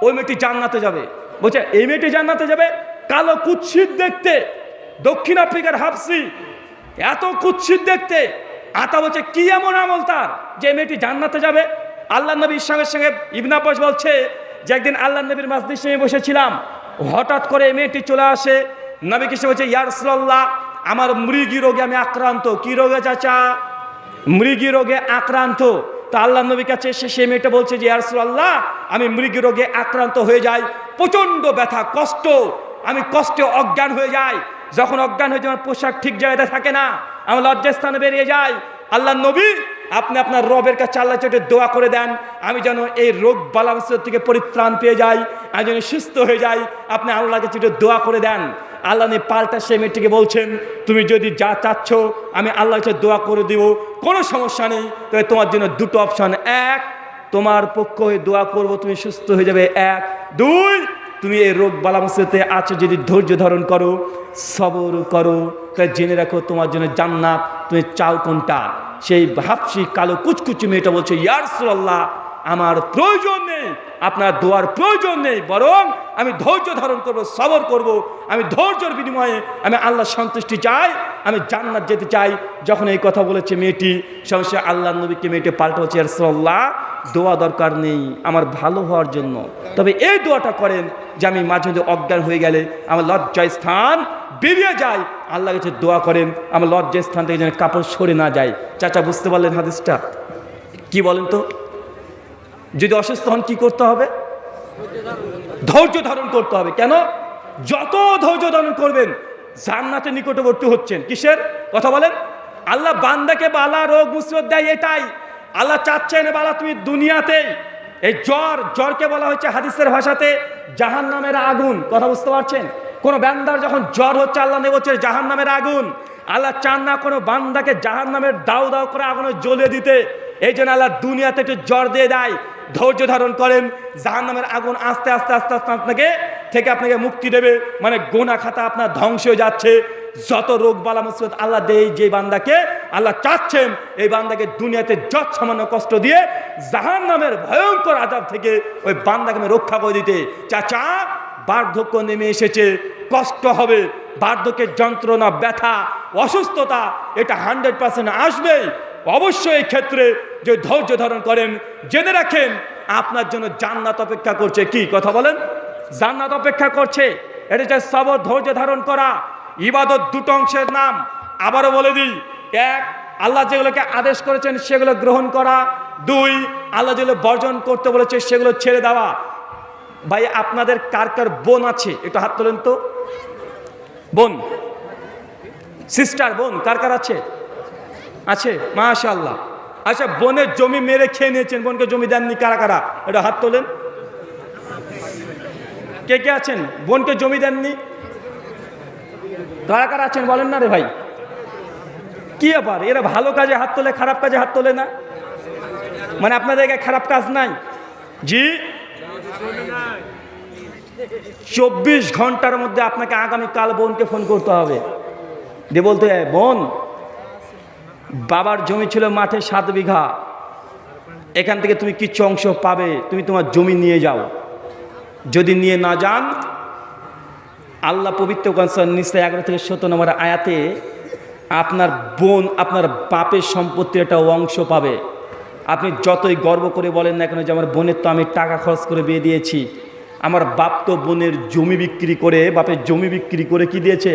ওই মেয়েটি জান্নাতে যাবে। বলছে এই মেয়েটি জান্নাতে যাবে? কালো কুৎসিত দেখতে, দক্ষিণ আফ্রিকার হাফসি, এত কুৎসিত দেখতে। আতা বলছে কি এমন আমল তার যে মেয়েটি জান্নাতে যাবে? আল্লাহ নবীর সঙ্গে সঙ্গে ইবনে আব্বাস বলছে যে একদিন আল্লাহ নবীর মজলিসে বসেছিলাম, হঠাৎ করে এই মেয়েটি চলে আসে। নবী কৃষ্ণ বলছে ইয়া রাসূলুল্লাহ, আমার মৃগী রোগে আমি আক্রান্ত। কি রোগে চাচা? মৃগী রোগে আক্রান্ত। তা আল্লাহ নবীর কাছে এসে সেই মেয়েটা বলছে যে ইয়া রাসূলুল্লাহ, আমি মৃগী রোগে আক্রান্ত হয়ে যাই, প্রচণ্ড ব্যথা, কষ্ট, আমি কষ্টে অজ্ঞান হয়ে যাই। যখন অজ্ঞান হয়ে যায় আমার পোশাক ঠিক জায়গাতে থাকে না, আমার লজ্জাস্থানে বেরিয়ে যায়। আল্লাহ নবী, আপনি আপনার রবের কাছে আল্লাহ চোটে দোয়া করে দেন, আমি যেন এই রোগ বালা থেকে পরিত্রাণ পেয়ে যাই, আমি যেন সুস্থ হয়ে যাই। আপনি আল্লাহকে চোটে দোয়া করে দেন। আল্লাহ নিয়ে পাল্টা সেই মেয়েটিকে বলছেন তুমি যদি যা চাচ্ছ আমি আল্লাহর কাছে দোয়া করে দিব, কোনো সমস্যা নেই। তবে তোমার জন্য দুটো অপশন, এক, তোমার পক্ষ হয়ে দোয়া করব, তুমি সুস্থ হয়ে যাবে, এক। দুই, তুমি এই রোগ বালামসিতে আছো, যদি ধৈর্য ধারণ করো, সবর করো, তাই জেনে রাখো তোমার জন্য জান্নাত। তুমি চাও কোনটা? সেই হাফসি কালো কুচকুচি মেয়েটা বলছে ইয়া রাসূলুল্লাহ, আমার প্রয়োজন নেই, আপনার দোয়ার প্রয়োজন নেই, বরং আমি ধৈর্য ধারণ করব, সবর করব, আমি ধৈর্যের বিনিময়ে আমি আল্লাহর সন্তুষ্টি চাই, আমি জান্নাত যেতে চাই। যখন এই কথা বলেছে মেয়েটি, সঙ্গে আল্লাহ নবীকে মেয়েটি পাল্টে বলছে ইয়া রাসূলুল্লাহ, দোয়া দরকার নেই আমার ভালো হওয়ার জন্য, তবে এই দোয়াটা করেন যে আমি মাঝে মাঝে অজ্ঞান হয়ে গেলে আমার লজ্জায় স্থান বেরিয়ে যায়, আল্লাহ কাছে দোয়া করেন আমার লজ্জায় স্থান থেকে যেন কাপড় সরে না যায়। চাচা বুঝতে পারলেন হাদিসটা? কি বলেন তো? যদি অসুস্থ হন কি করতে হবে? ধৈর্য ধারণ করতে হবে। কেন? যত ধৈর্য ধারণ করবেন জান্নাতের নিকটবর্তী হচ্ছেন। কিসের কথা বলেন? আল্লাহ বান্দাকে বালা রোগ মুসিবত দেয়, এটাই আল্লাহ চাচ্ছেন বালা তুমি দুনিয়াতেই। এই জ্বরকে বলা হচ্ছে হাদিসের ভাষাতে জাহান্নামের আগুন। কথা বুঝতে পারছেন? কোনো বান্দার যখন জ্বর হচ্ছে আল্লাহ নেই বলছে জাহান্নামের আগুন। আল্লাহ চান না কোনো বান্দাকে জাহান্নামের দাউ দাউ করে আগুনে জ্বলে দিতে, এই জন্য আল্লাহ দুনিয়াতে একটু জ্বর দিয়ে দেয়। ধৈর্য ধারণ করেন, জাহান্নামের আগুন আস্তে আস্তে আস্তে আস্তে আপনাকে মুক্তি দেবে। মানে গোনা খাতা আপনার ধ্বংস হয়ে যাচ্ছে। যত রোগ বালা মুসিবত আল্লাহ দেয় যে বান্দাকে, আল্লাহ চাচ্ছেন এই বান্দাকে দুনিয়াতে যত সামান্য কষ্ট দিয়ে জাহান্নামের ভয়ঙ্কর আযাব থেকে ওই বান্দাকে আমি রক্ষা করে দিতে। চাচা, বার্ধক্য নেমে এসেছে, কষ্ট হবে, বার্ধক্যের যন্ত্রণা, ব্যথা, অসুস্থতা এটা 100% আসবেই। অবশ্যই এই ক্ষেত্রে যে ধৈর্য ধারণ করেন, জেনে রাখেন আপনার জন্য জান্নাত অপেক্ষা করছে। কি কথা বলেন? জান্নাত অপেক্ষা করছে। এটা হচ্ছে সবর, ধৈর্য ধারণ করা। ইবাদত দুটো অংশের নাম, আবারও বলে দিই। এক, আল্লাহ যেগুলোকে আদেশ করেছেন সেগুলো গ্রহণ করা। দুই, আল্লাহ যেগুলো বর্জন করতে বলেছে সেগুলো ছেড়ে দেওয়া। ভাই, আপনাদের কার কার বোন আছে? একটু হাত তোলেন তো। বোন, সিস্টার, বোন কার কার আছে? আছে, মাশাআল্লাহ। আচ্ছা, বোনের জমি মেরে খেয়ে নিয়েছেন, বোনকে জমি দেননি কারা কারা? এটা হাত তোলেন। কে কে আছেন বোনকে জমি দেননি? কারা কারা আছেন বলেন না রে ভাই। কি ব্যাপার? এরা ভালো কাজে হাত তোলে, খারাপ কাজে হাত তোলে না? মানে আপনাদের খারাপ কাজ নাই? জি, 24 ঘন্টার মধ্যে আপনাকে আগামীকাল বোনকে ফোন করতে হবে, দিয়ে বলতে বোন, বাবার জমি ছিল মাঠে 7 বিঘা, এখান থেকে তুমি কিছু অংশ পাবে, তুমি তোমার জমি নিয়ে যাও। যদি নিয়ে না যান, আল্লাহ পবিত্র কোরআন নিসা 11 থেকে 17 নম্বর আয়াতে আপনার বোন আপনার বাপের সম্পত্তির একটা অংশ পাবে। আপনি যতই গর্ব করে বলেন না কেন যে আমার বোনের তো আমি টাকা খরচ করে বিয়ে দিয়েছি, আমার বাপ তো বোনের জমি বিক্রি করে, বাপের জমি বিক্রি করে কি দিয়েছে?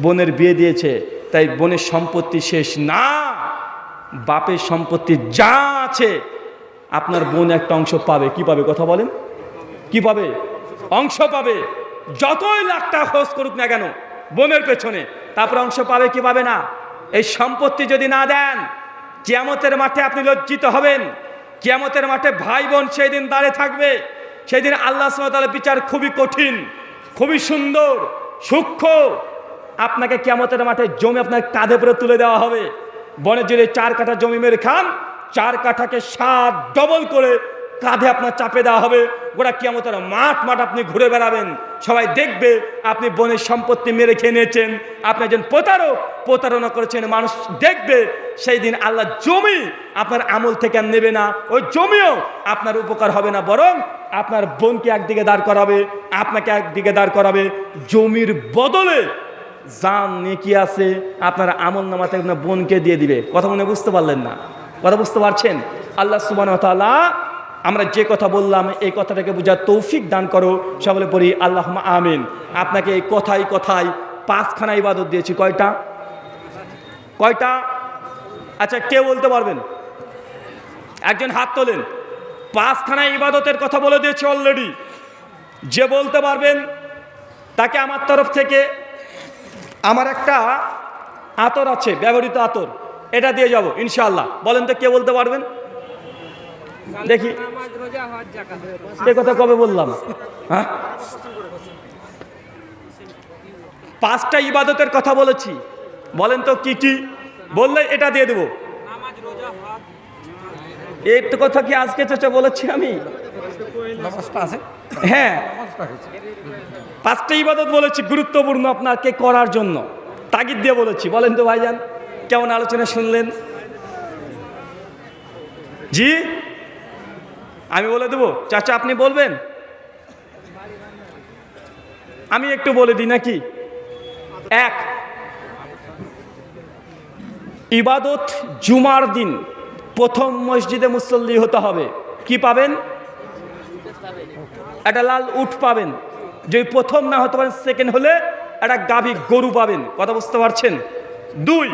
বোনের বিয়ে দিয়েছে। তাই বোনের সম্পত্তি শেষ না, বাপের সম্পত্তি যা আছে আপনার বোন একটা অংশ পাবে। কি পাবে? কথা বলেন। কি পাবে? অংশ পাবে। যতই লাখ টাকা খরচ করুক না কেন বোনের পেছনে, তারপরে অংশ পাবে কি পাবে না? এই সম্পত্তি যদি না দেন, কিয়ামতের মাঠে আপনি লজ্জিত হবেন। কিয়ামতের মাঠে ভাই বোন সেই দিন দাঁড়িয়ে থাকবে। সেই দিন আল্লাহ সুবহানাহু ওয়া তাআলার বিচার খুবই কঠিন, খুবই সুন্দর, সূক্ষ্ম। আপনাকে কিয়ামতের মাঠে জমি আপনার কাঁধে পরে তুলে দেওয়া হবে। বনের যদি 4 কাঠা জমি মেরে খান, 4 কাঠাকে 7 ডবল করে কাঁধে আপনার চাপে দেওয়া হবে, গোটা কিয়ামতের মাঠ আপনি ঘুরে বেড়াবেন, সবাই দেখবে আপনি বনের সম্পত্তি মেরে খেয়ে নিয়েছেন, আপনি একজন প্রতারণা করেছেন, মানুষ দেখবে। সেই দিন আল্লাহ জমি আপনার আমল থেকে আর নেবে না, ওই জমিও আপনার উপকার হবে না, বরং আপনার বোনকে একদিকে দাঁড় করাবে, আপনাকে একদিকে দাঁড় করাবে, জমির বদলে জান নেকি আছে আপনার আমল নামাতে আপনার বোনকে দিয়ে দিবে। কথা মনে বুঝতে পারলেন না? কথা বুঝতে পারছেন? আল্লাহ সুবহানাহু ওয়া তাআলা আমরা যে কথা বললাম এই কথাটাকে বোঝার তৌফিক দান করো, সকলে পড়ি আল্লাহুম্মা আমিন। আপনাকে এই কথায় 5খানা ইবাদত দিয়েছি। কয়টা? আচ্ছা, কে বলতে পারবেন? একজন হাত তোলেন। 5খানা ইবাদতের কথা বলে দিয়েছি অলরেডি। যে বলতে পারবেন তাকে আমার তরফ থেকে আমার একটা আতর আছে, ব্যবহৃত আতর, এটা দিয়ে যাব ইনশাআল্লাহ। বলেন তো কে বলতে পারবেন? দেখি এ কথা কবে বললাম? হ্যাঁ, 5টা ইবাদতের কথা বলেছি। বলেন তো কি কি? বললে এটা দিয়ে দেবো। এই তো কথা কি আজকে চাচা বলেছি আমি? হ্যাঁ, 5টা ইবাদত বলেছি গুরুত্বপূর্ণ আপনাকে করার জন্য, তাগিদ দিয়ে বলেছি। বলেন তো ভাইজান, কেমন আলোচনা শুনলেন? জি, আমি বলে দেবো চাচা, আপনি বলবেন? আমি একটু বলে দিই নাকি? 1, ইবাদত জুমার দিন প্রথম মসজিদে মুসল্লি হতে হবে। কি পাবেন? একটা লাল উট পাবেন। যদি প্রথম না হতে পারেন, সেকেন্ড হলে একটা গাভী গরু পাবেন। কথা বুঝতে পারছেন? 2,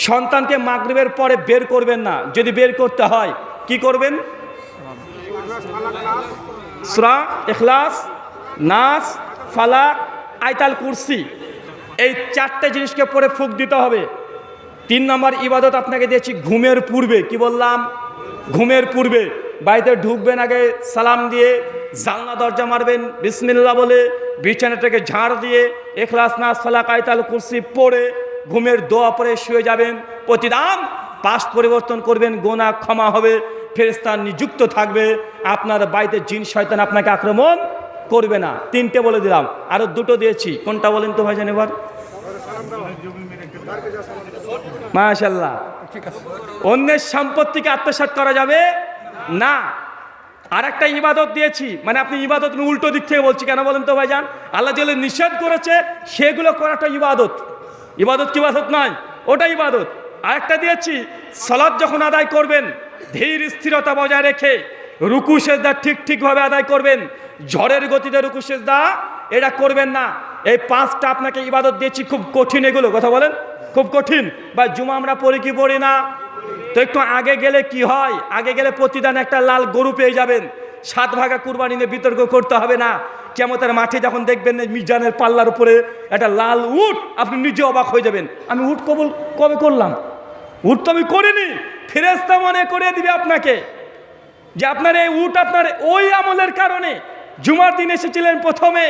সন্তানকে মাগরিবের পরে বের করবেন না। যদি বের করতে হয় কি করবেন? সূরা ইখলাস, নাস, ফালাক, আয়াতুল কুরসি, এই 4টে জিনিসকে পরে ফুঁক দিতে হবে। 3 নম্বর ইবাদত আপনাকে দিয়েছি ঘুমের পূর্বে। কি বললাম? ঘুমের পূর্বে বাড়িতে ঢুকবেন আগে সালাম দিয়ে জানলা দরজা মারবেন, বিসমিল্লাহ বলে বিছানাটাকে ঝাড় দিয়ে ইখলাস, নাস, ফালাক, আয়াতুল কুরসি পড়ে ঘুমের দোয়া পড়ে শুয়ে যাবেন। প্রতিদিন পাশ পরিবর্তন করবেন, গুনাহ ক্ষমা হবে, ফেরেশতা নিযুক্ত থাকবে, আপনার বাড়িতে জিন শয়তান আপনাকে আক্রমণ করবে না। 3টে বলে দিলাম, আরো 2টো দিয়েছি। কোনটা বলেন তো ভাইজান এবার? মাশাআল্লাহ। অন্যের সম্পত্তিকে আত্মসাৎ করা যাবে না। আর একটা ইবাদত দিয়েছি, মানে আপনি ইবাদত উল্টো দিক থেকে বলছি কেন বলেন তো ভাইজান? আল্লাহ যেগুলো নিষেধ করেছে সেগুলো করাটা ইবাদত। ইবাদত কি ইবাদত নয়? ওটা ইবাদত। আরেকটা দিয়েছি, সালাত যখন আদায় করবেন ধীর স্থিরতা বজায় রেখে রুকু সেজদা ঠিকভাবে আদায় করবেন। ঝড়ের গতিতে রুকু সেজদা এটা করবেন না। এই 5টা আপনাকে ইবাদত দিয়েছি। খুব কঠিন এগুলো, কথা বলেন, খুব কঠিন। বা জুমা আমরা পড়ি কি পড়ি না? তো একটু আগে গেলে কি হয়? আগে গেলে প্রতিদিন একটা লাল গরু পেয়ে যাবেন। 7 ভাগা কুরবানি নিয়ে বিতর্ক করতে হবে না। কিয়ামতের মাঠে যখন দেখবেন মিজানের পাল্লার উপরে একটা লাল উট, আপনি নিজে অবাক হয়ে যাবেন। আমি উট কবে করলাম? উট তো আমি করিনি। ফেরেশতা মনে করে দিবে আপনাকে যে আপনার এই উট আপনার ওই আমলের কারণে জুমার দিন এসেছিলেন প্রথমে,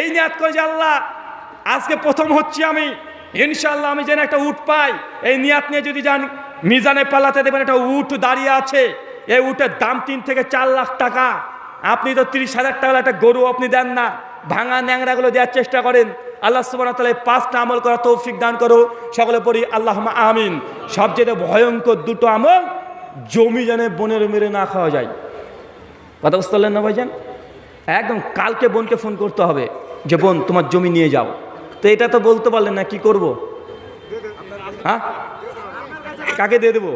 এই নিয়াত করে যে আল্লাহ আজকে প্রথম হচ্ছি আমি, ইনশাআল্লাহ আমি যেন একটা উট পাই। এই নিয়াত নিয়ে যদি যান মিজানের পাল্লাতে দেখবেন একটা উট দাঁড়িয়ে আছে। এই উটের দাম 3 থেকে 4 লাখ টাকা। আপনি তো 30,000 টাকা একটা গরু আপনি দেন না, ভাঙা ন্যাংরাগুলো দেওয়ার চেষ্টা করেন। আল্লাহ সুবহানাহু ওয়া তাআলা 5টা আমল করার তৌফিক দান করো, সকলে পড়ি আল্লাহুম্মা আমিন। সবচেয়ে ভয়ঙ্কর 2টো আমল, জমি যেন বোনের মেরে না খাওয়া যায়। কথা বুঝতে পারলেন না ভাইজান? একদম কালকে বোনকে ফোন করতে হবে যে বোন তোমার জমি নিয়ে যাও। তো এটা তো বলতে পারলেন না, কি করব? হ্যাঁ, কাকে দিয়ে দেবো?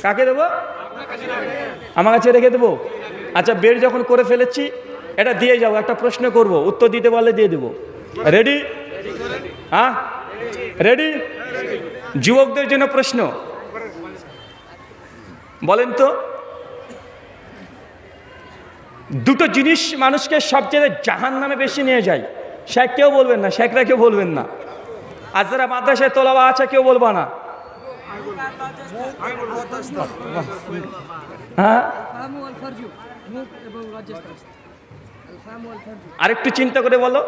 কাকে দেবো? আমার কাছে রেখে দেবো? আচ্ছা, বের যখন করে ফেলেছি এটা দিয়ে যাবো। একটা প্রশ্ন করব, উত্তর দিতে পারলে দিয়ে দেবো। রেডি? হ্যাঁ, রেডি? যুবকদের জন্য প্রশ্ন, বলেন তো 2টো জিনিস মানুষকে সবচেয়ে জাহান্নামে বেশি নিয়ে যায়। শেখ কেউ বলবেন না, শেখরা কেউ বলবেন না। আর যারা মাদ্রাসায় তোলাবা আছে কেউ বলবা না। হ্যাঁ, আরেকটু চিন্তা করে বলো,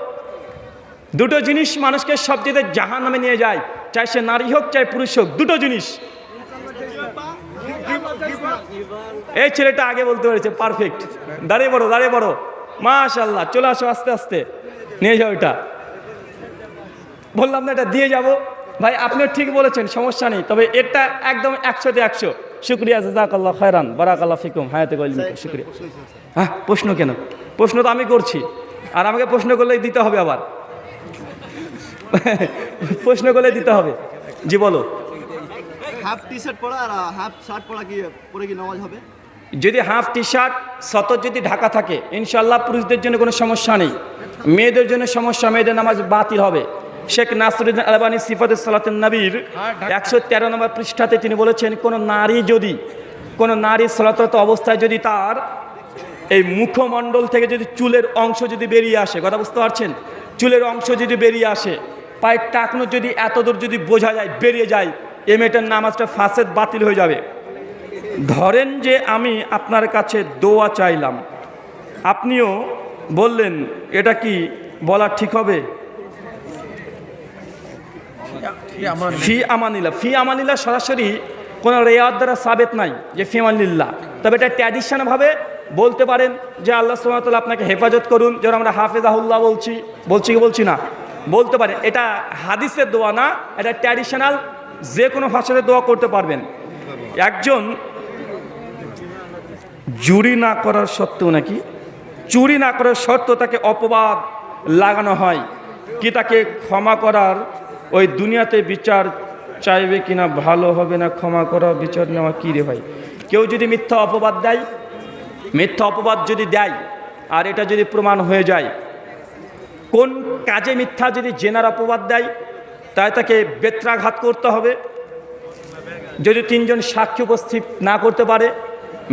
2টো জিনিস মানুষকে সবচেয়ে জাহান্নামে নিয়ে যায়, চাই সে নারী হোক চাই পুরুষ হোক। 2টো জিনিস। এই ছেলেটা আগে বলতে পেরেছে, পারফেক্ট। দাঁড়িয়ে পড়ো, মাশাআল্লাহ। চলে আসো আস্তে আস্তে, নিয়ে যাও এটা। বললাম না এটা দিয়ে যাব ভাই, আপনিও ঠিক বলেছেন, সমস্যা নেই, তবে এটা একদম 100-তে 100। শুক্রিয়া, জাযাকাল্লাহ খায়রান, বারাকাল্লাহ ফিকুম, হায়াতে কইল, শুক্রিয়া। হ্যাঁ, প্রশ্ন কেন? প্রশ্ন তো আমি করছি, আর আমাকে প্রশ্ন করলেই দিতে হবে আবার। প্রশ্ন করলে দিতে হবে। জি বলো। হাফ টি শার্ট পরা আর হাফ শার্ট পরা কি পরে কি নামাজ হবে? যদি হাফ টি শার্ট সতর যদি ঢাকা থাকে, ইনশাআল্লাহ পুরুষদের জন্য কোনো সমস্যা নেই। মেয়েদের জন্য সমস্যা, মেয়েদের নামাজ বাতিল হবে। শেখ নাসিরুদ্দিন আলবানী সিফাতুস সালাতুন নবীর 113 নম্বর পৃষ্ঠাতে তিনি বলেছেন, কোনো নারী সালাতরত অবস্থায় যদি তার এই মুখমণ্ডল থেকে যদি চুলের অংশ যদি বেরিয়ে আসে, কথা বুঝতে পারছেন, চুলের অংশ যদি বেরিয়ে আসে, পায়ের টাকনো যদি এতদূর যদি বোঝা যায়, বেরিয়ে যায়, এই মেয়েটার নামাজটা ফাসেদ, বাতিল হয়ে যাবে। ধরেন যে আমি আপনার কাছে দোয়া চাইলাম, আপনিও বললেন, এটা কি বলা ঠিক হবে? ফি আমানিল্লাহ সরাসরি কোনো রেয়াত দ্বারা সাবেত নাই যে ফি আমানিল্লাহ, তবে এটা ট্র্যাডিশনালভাবে বলতে পারেন যে আল্লাহ সুবহানাহু ওয়া তাআলা আপনাকে হেফাজত করুন, যেমন আমরা হাফেজাহুল্লাহ বলছি না, বলতে পারেন। এটা হাদিসের দোয়া না, এটা ট্র্যাডিশনাল, যে কোনো ভাষাতে দোয়া করতে পারবেন। একজন চুরি না করার সত্ত্বেও তাকে অপবাদ লাগানো হয়, কি তাকে ক্ষমা করার ওই দুনিয়াতে বিচার চাইবে কিনা, ভালো হবে না ক্ষমা করা, বিচার নেওয়া? কী রে ভাই, কেউ যদি মিথ্যা অপবাদ যদি দেয়, আর এটা যদি প্রমাণ হয়ে যায়, কোন কাজে মিথ্যা যদি জেনার অপবাদ দেয়, তাই তাকে বেত্রাঘাত করতে হবে। যদি 3 জন সাক্ষী উপস্থিত না করতে পারে,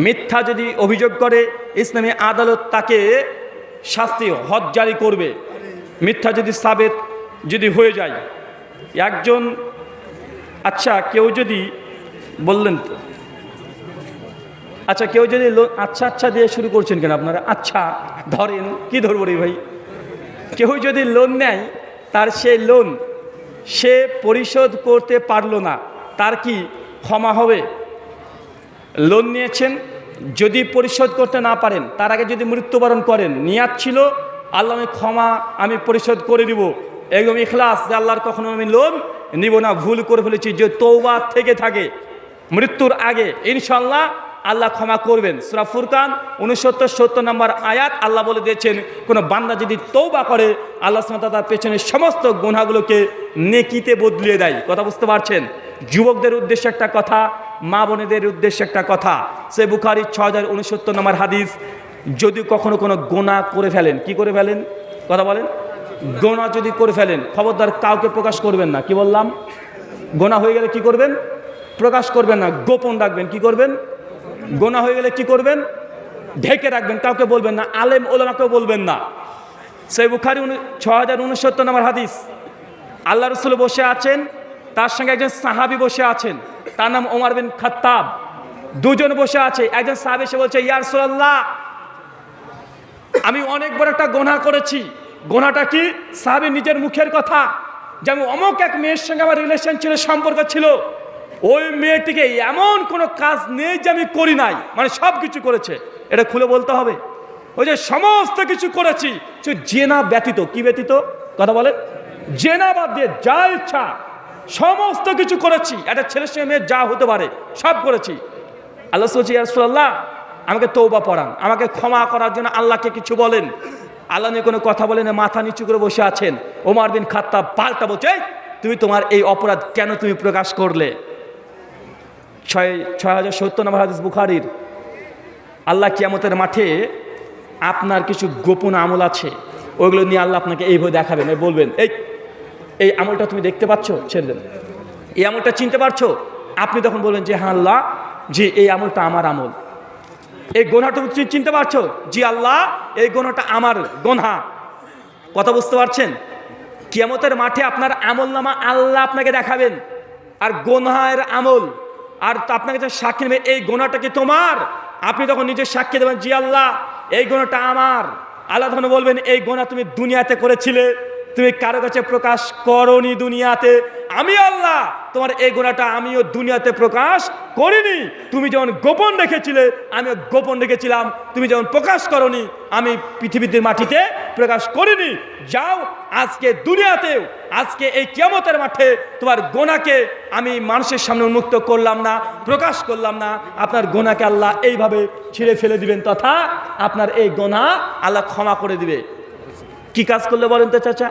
মিথ্যা যদি অভিযোগ করে, ইসলামী আদালত তাকে শাস্তি হদ জারি করবে। মিথ্যা যদি সাবেত যদি হয়ে যায় একজন, আচ্ছা কেউ যদি বললেন তো, আচ্ছা কেউ যদি আচ্ছা দিয়ে শুরু করছেন কেন আপনারা? আচ্ছা ধরেন, কি ধরবো রে ভাই, কেউ যদি লোন নেয়, তার সেই লোন সে পরিশোধ করতে পারলো না, তার কি ক্ষমা হবে? লোন নিয়েছেন, যদি পরিশোধ করতে না পারেন, তার আগে যদি মৃত্যুবরণ করেন, নিয়াত ছিল আল্লাহ আমি পরিশোধ করে দিব, একদম ইখলাস যে আল্লাহর কখনো আমি লোন নিব না, ভুল করে ফেলেছি, যে তওবা থেকে থাকে মৃত্যুর আগে, ইনশাআল্লাহ আল্লাহ ক্ষমা করবেন। সূরা ফুরকান 69-70 নম্বর আয়াত আল্লাহ বলে দিয়েছেন, কোনো বান্দা যদি তওবা করে, আল্লাহ সুবহানাহু ওয়া তাআলা তার পেছনে সমস্ত গুনাহগুলোকে নেকিতে বদলিয়ে দেয়। কথা বুঝতে পারছেন? যুবকদের উদ্দেশ্যে একটা কথা, মা বোনেদের উদ্দেশ্যে একটা কথা। সে বুখারী 6069 নম্বর হাদিস, যদি কখনো কোনো গুনাহ করে ফেলেন, কি করে ফেলেন? কথা বলেন। গুনাহ যদি করে ফেলেন, খবরদার কাউকে প্রকাশ করবেন না। কি বললাম? গুনাহ হয়ে গেলে কি করবেন? প্রকাশ করবেন না, গোপন রাখবেন। কি করবেন? গুনাহ হয়ে গেলে কি করবেন? ঢেকে রাখবেন, কাউকে বলবেন না, আলেম ওলামাকেও বলবেন না। সে বুখারী 6069 নম্বর হাদিস, আল্লাহ রাসূল বসে আছেন, তার সঙ্গে একজন সাহাবী বসে আছেন, তার নাম ওমর বিন খাত্তাব। দুজন বসে আছে, একজন সাহাবী এসে বলছে, ইয়া রাসূলুল্লাহ, আমি অনেক বড় একটা গুনাহ করেছি। গুনাহটা কি? সাহাবী নিজের মুখের কথা, যেমন অমুক এক মেয়ের সঙ্গে আমার রিলেশন ছিল, সম্পর্ক ছিল, ওই মেয়েটিকে এমন কোনো কাজ নেই যে আমি করি নাই, মানে সব কিছু করেছে। এটা খুলে বলতে হবে। ওই যে সমস্ত কিছু করেছি, জেনা ব্যতীত। কি ব্যতীত? কথা বলেন। জেনা বাদ দিয়ে যা ইচ্ছা সমস্ত কিছু করেছি, একটা ছেলের সঙ্গে মেয়ে যা হতে পারে সব করেছি। আল্লাহ বলছে, ইয়া রাসূলুল্লাহ, আমাকে তওবা পড়ান, আমাকে ক্ষমা করার জন্য আল্লাহকে কিছু বলেন। আল্লাহ নিয়ে কোনো কথা বলেন, মাথা নিচু করে বসে আছেন। ওমর বিন খাত্তাব পাল্টা বলছে, তুমি তোমার এই অপরাধ কেন তুমি প্রকাশ করলে? 6070 নম্বর হাদিস বুখারীর। আল্লাহ কিয়ামতের মাঠে আপনার কিছু গোপন আমল আছে, ওইগুলো নিয়ে আল্লাহ আপনাকে এইভাবে দেখাবেন, বলবেন, এই আমলটা তুমি দেখতে পাচ্ছ, ছেড়ে দেন। এই আমলটা চিনতে পারছো? আপনি তখন বলবেন যে হ্যাঁ আল্লাহ, জি এই আমলটা আমার আমল। এই গুনাহটা তুমি চিনতে পারছো? জি আল্লাহ, এই গুনাহটা আমার গুনাহ। কথা বুঝতে পারছেন? কিয়ামতের মাঠে আপনার আমলনামা আল্লাহ আপনাকে দেখাবেন, আর গুনাহের আমল, আর আপনাকে যে সাক্ষী নেবে, এই গুনাহটা কি তোমার? আপনি তখন নিজে সাক্ষী দেবেন, জি আল্লাহ এই গুনাহটা আমার। আল্লাহ তখন বলবেন, এই গুনাহ তুমি দুনিয়াতে করেছিলে, তুমি কারো কাছে প্রকাশ করনি দুনিয়াতে, আমি আল্লাহ তোমার এই গুনাহটা আমিও দুনিয়াতে প্রকাশ করিনি। তুমি যেমন গোপন রেখেছিলে আমিও গোপন রেখেছিলাম, তুমি যেমন প্রকাশ করনি আমি পৃথিবীতে মাটিতে প্রকাশ করিনি। যাও আজকে দুনিয়াতেও, আজকে এই কিয়ামতের মাঠে তোমার গোনাকে আমি মানুষের সামনে উন্মুক্ত করলাম না, প্রকাশ করলাম না। আপনার গোনাকে আল্লাহ এইভাবে ছিঁড়ে ফেলে দিবেন, তথা আপনার এই গোনা আল্লাহ ক্ষমা করে দিবে। কি কাজ করলে বলেন তো চাচা?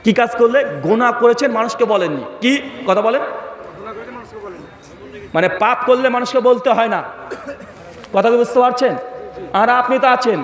কি কাজ করলে? গোনা করেছেন মানুষকে বলেননি, কি কথা বলেন? মানে পাপ করলে মানুষকে বলতে হয় না, কথা বুঝতে পারছেন? আর আপনি তো আছেন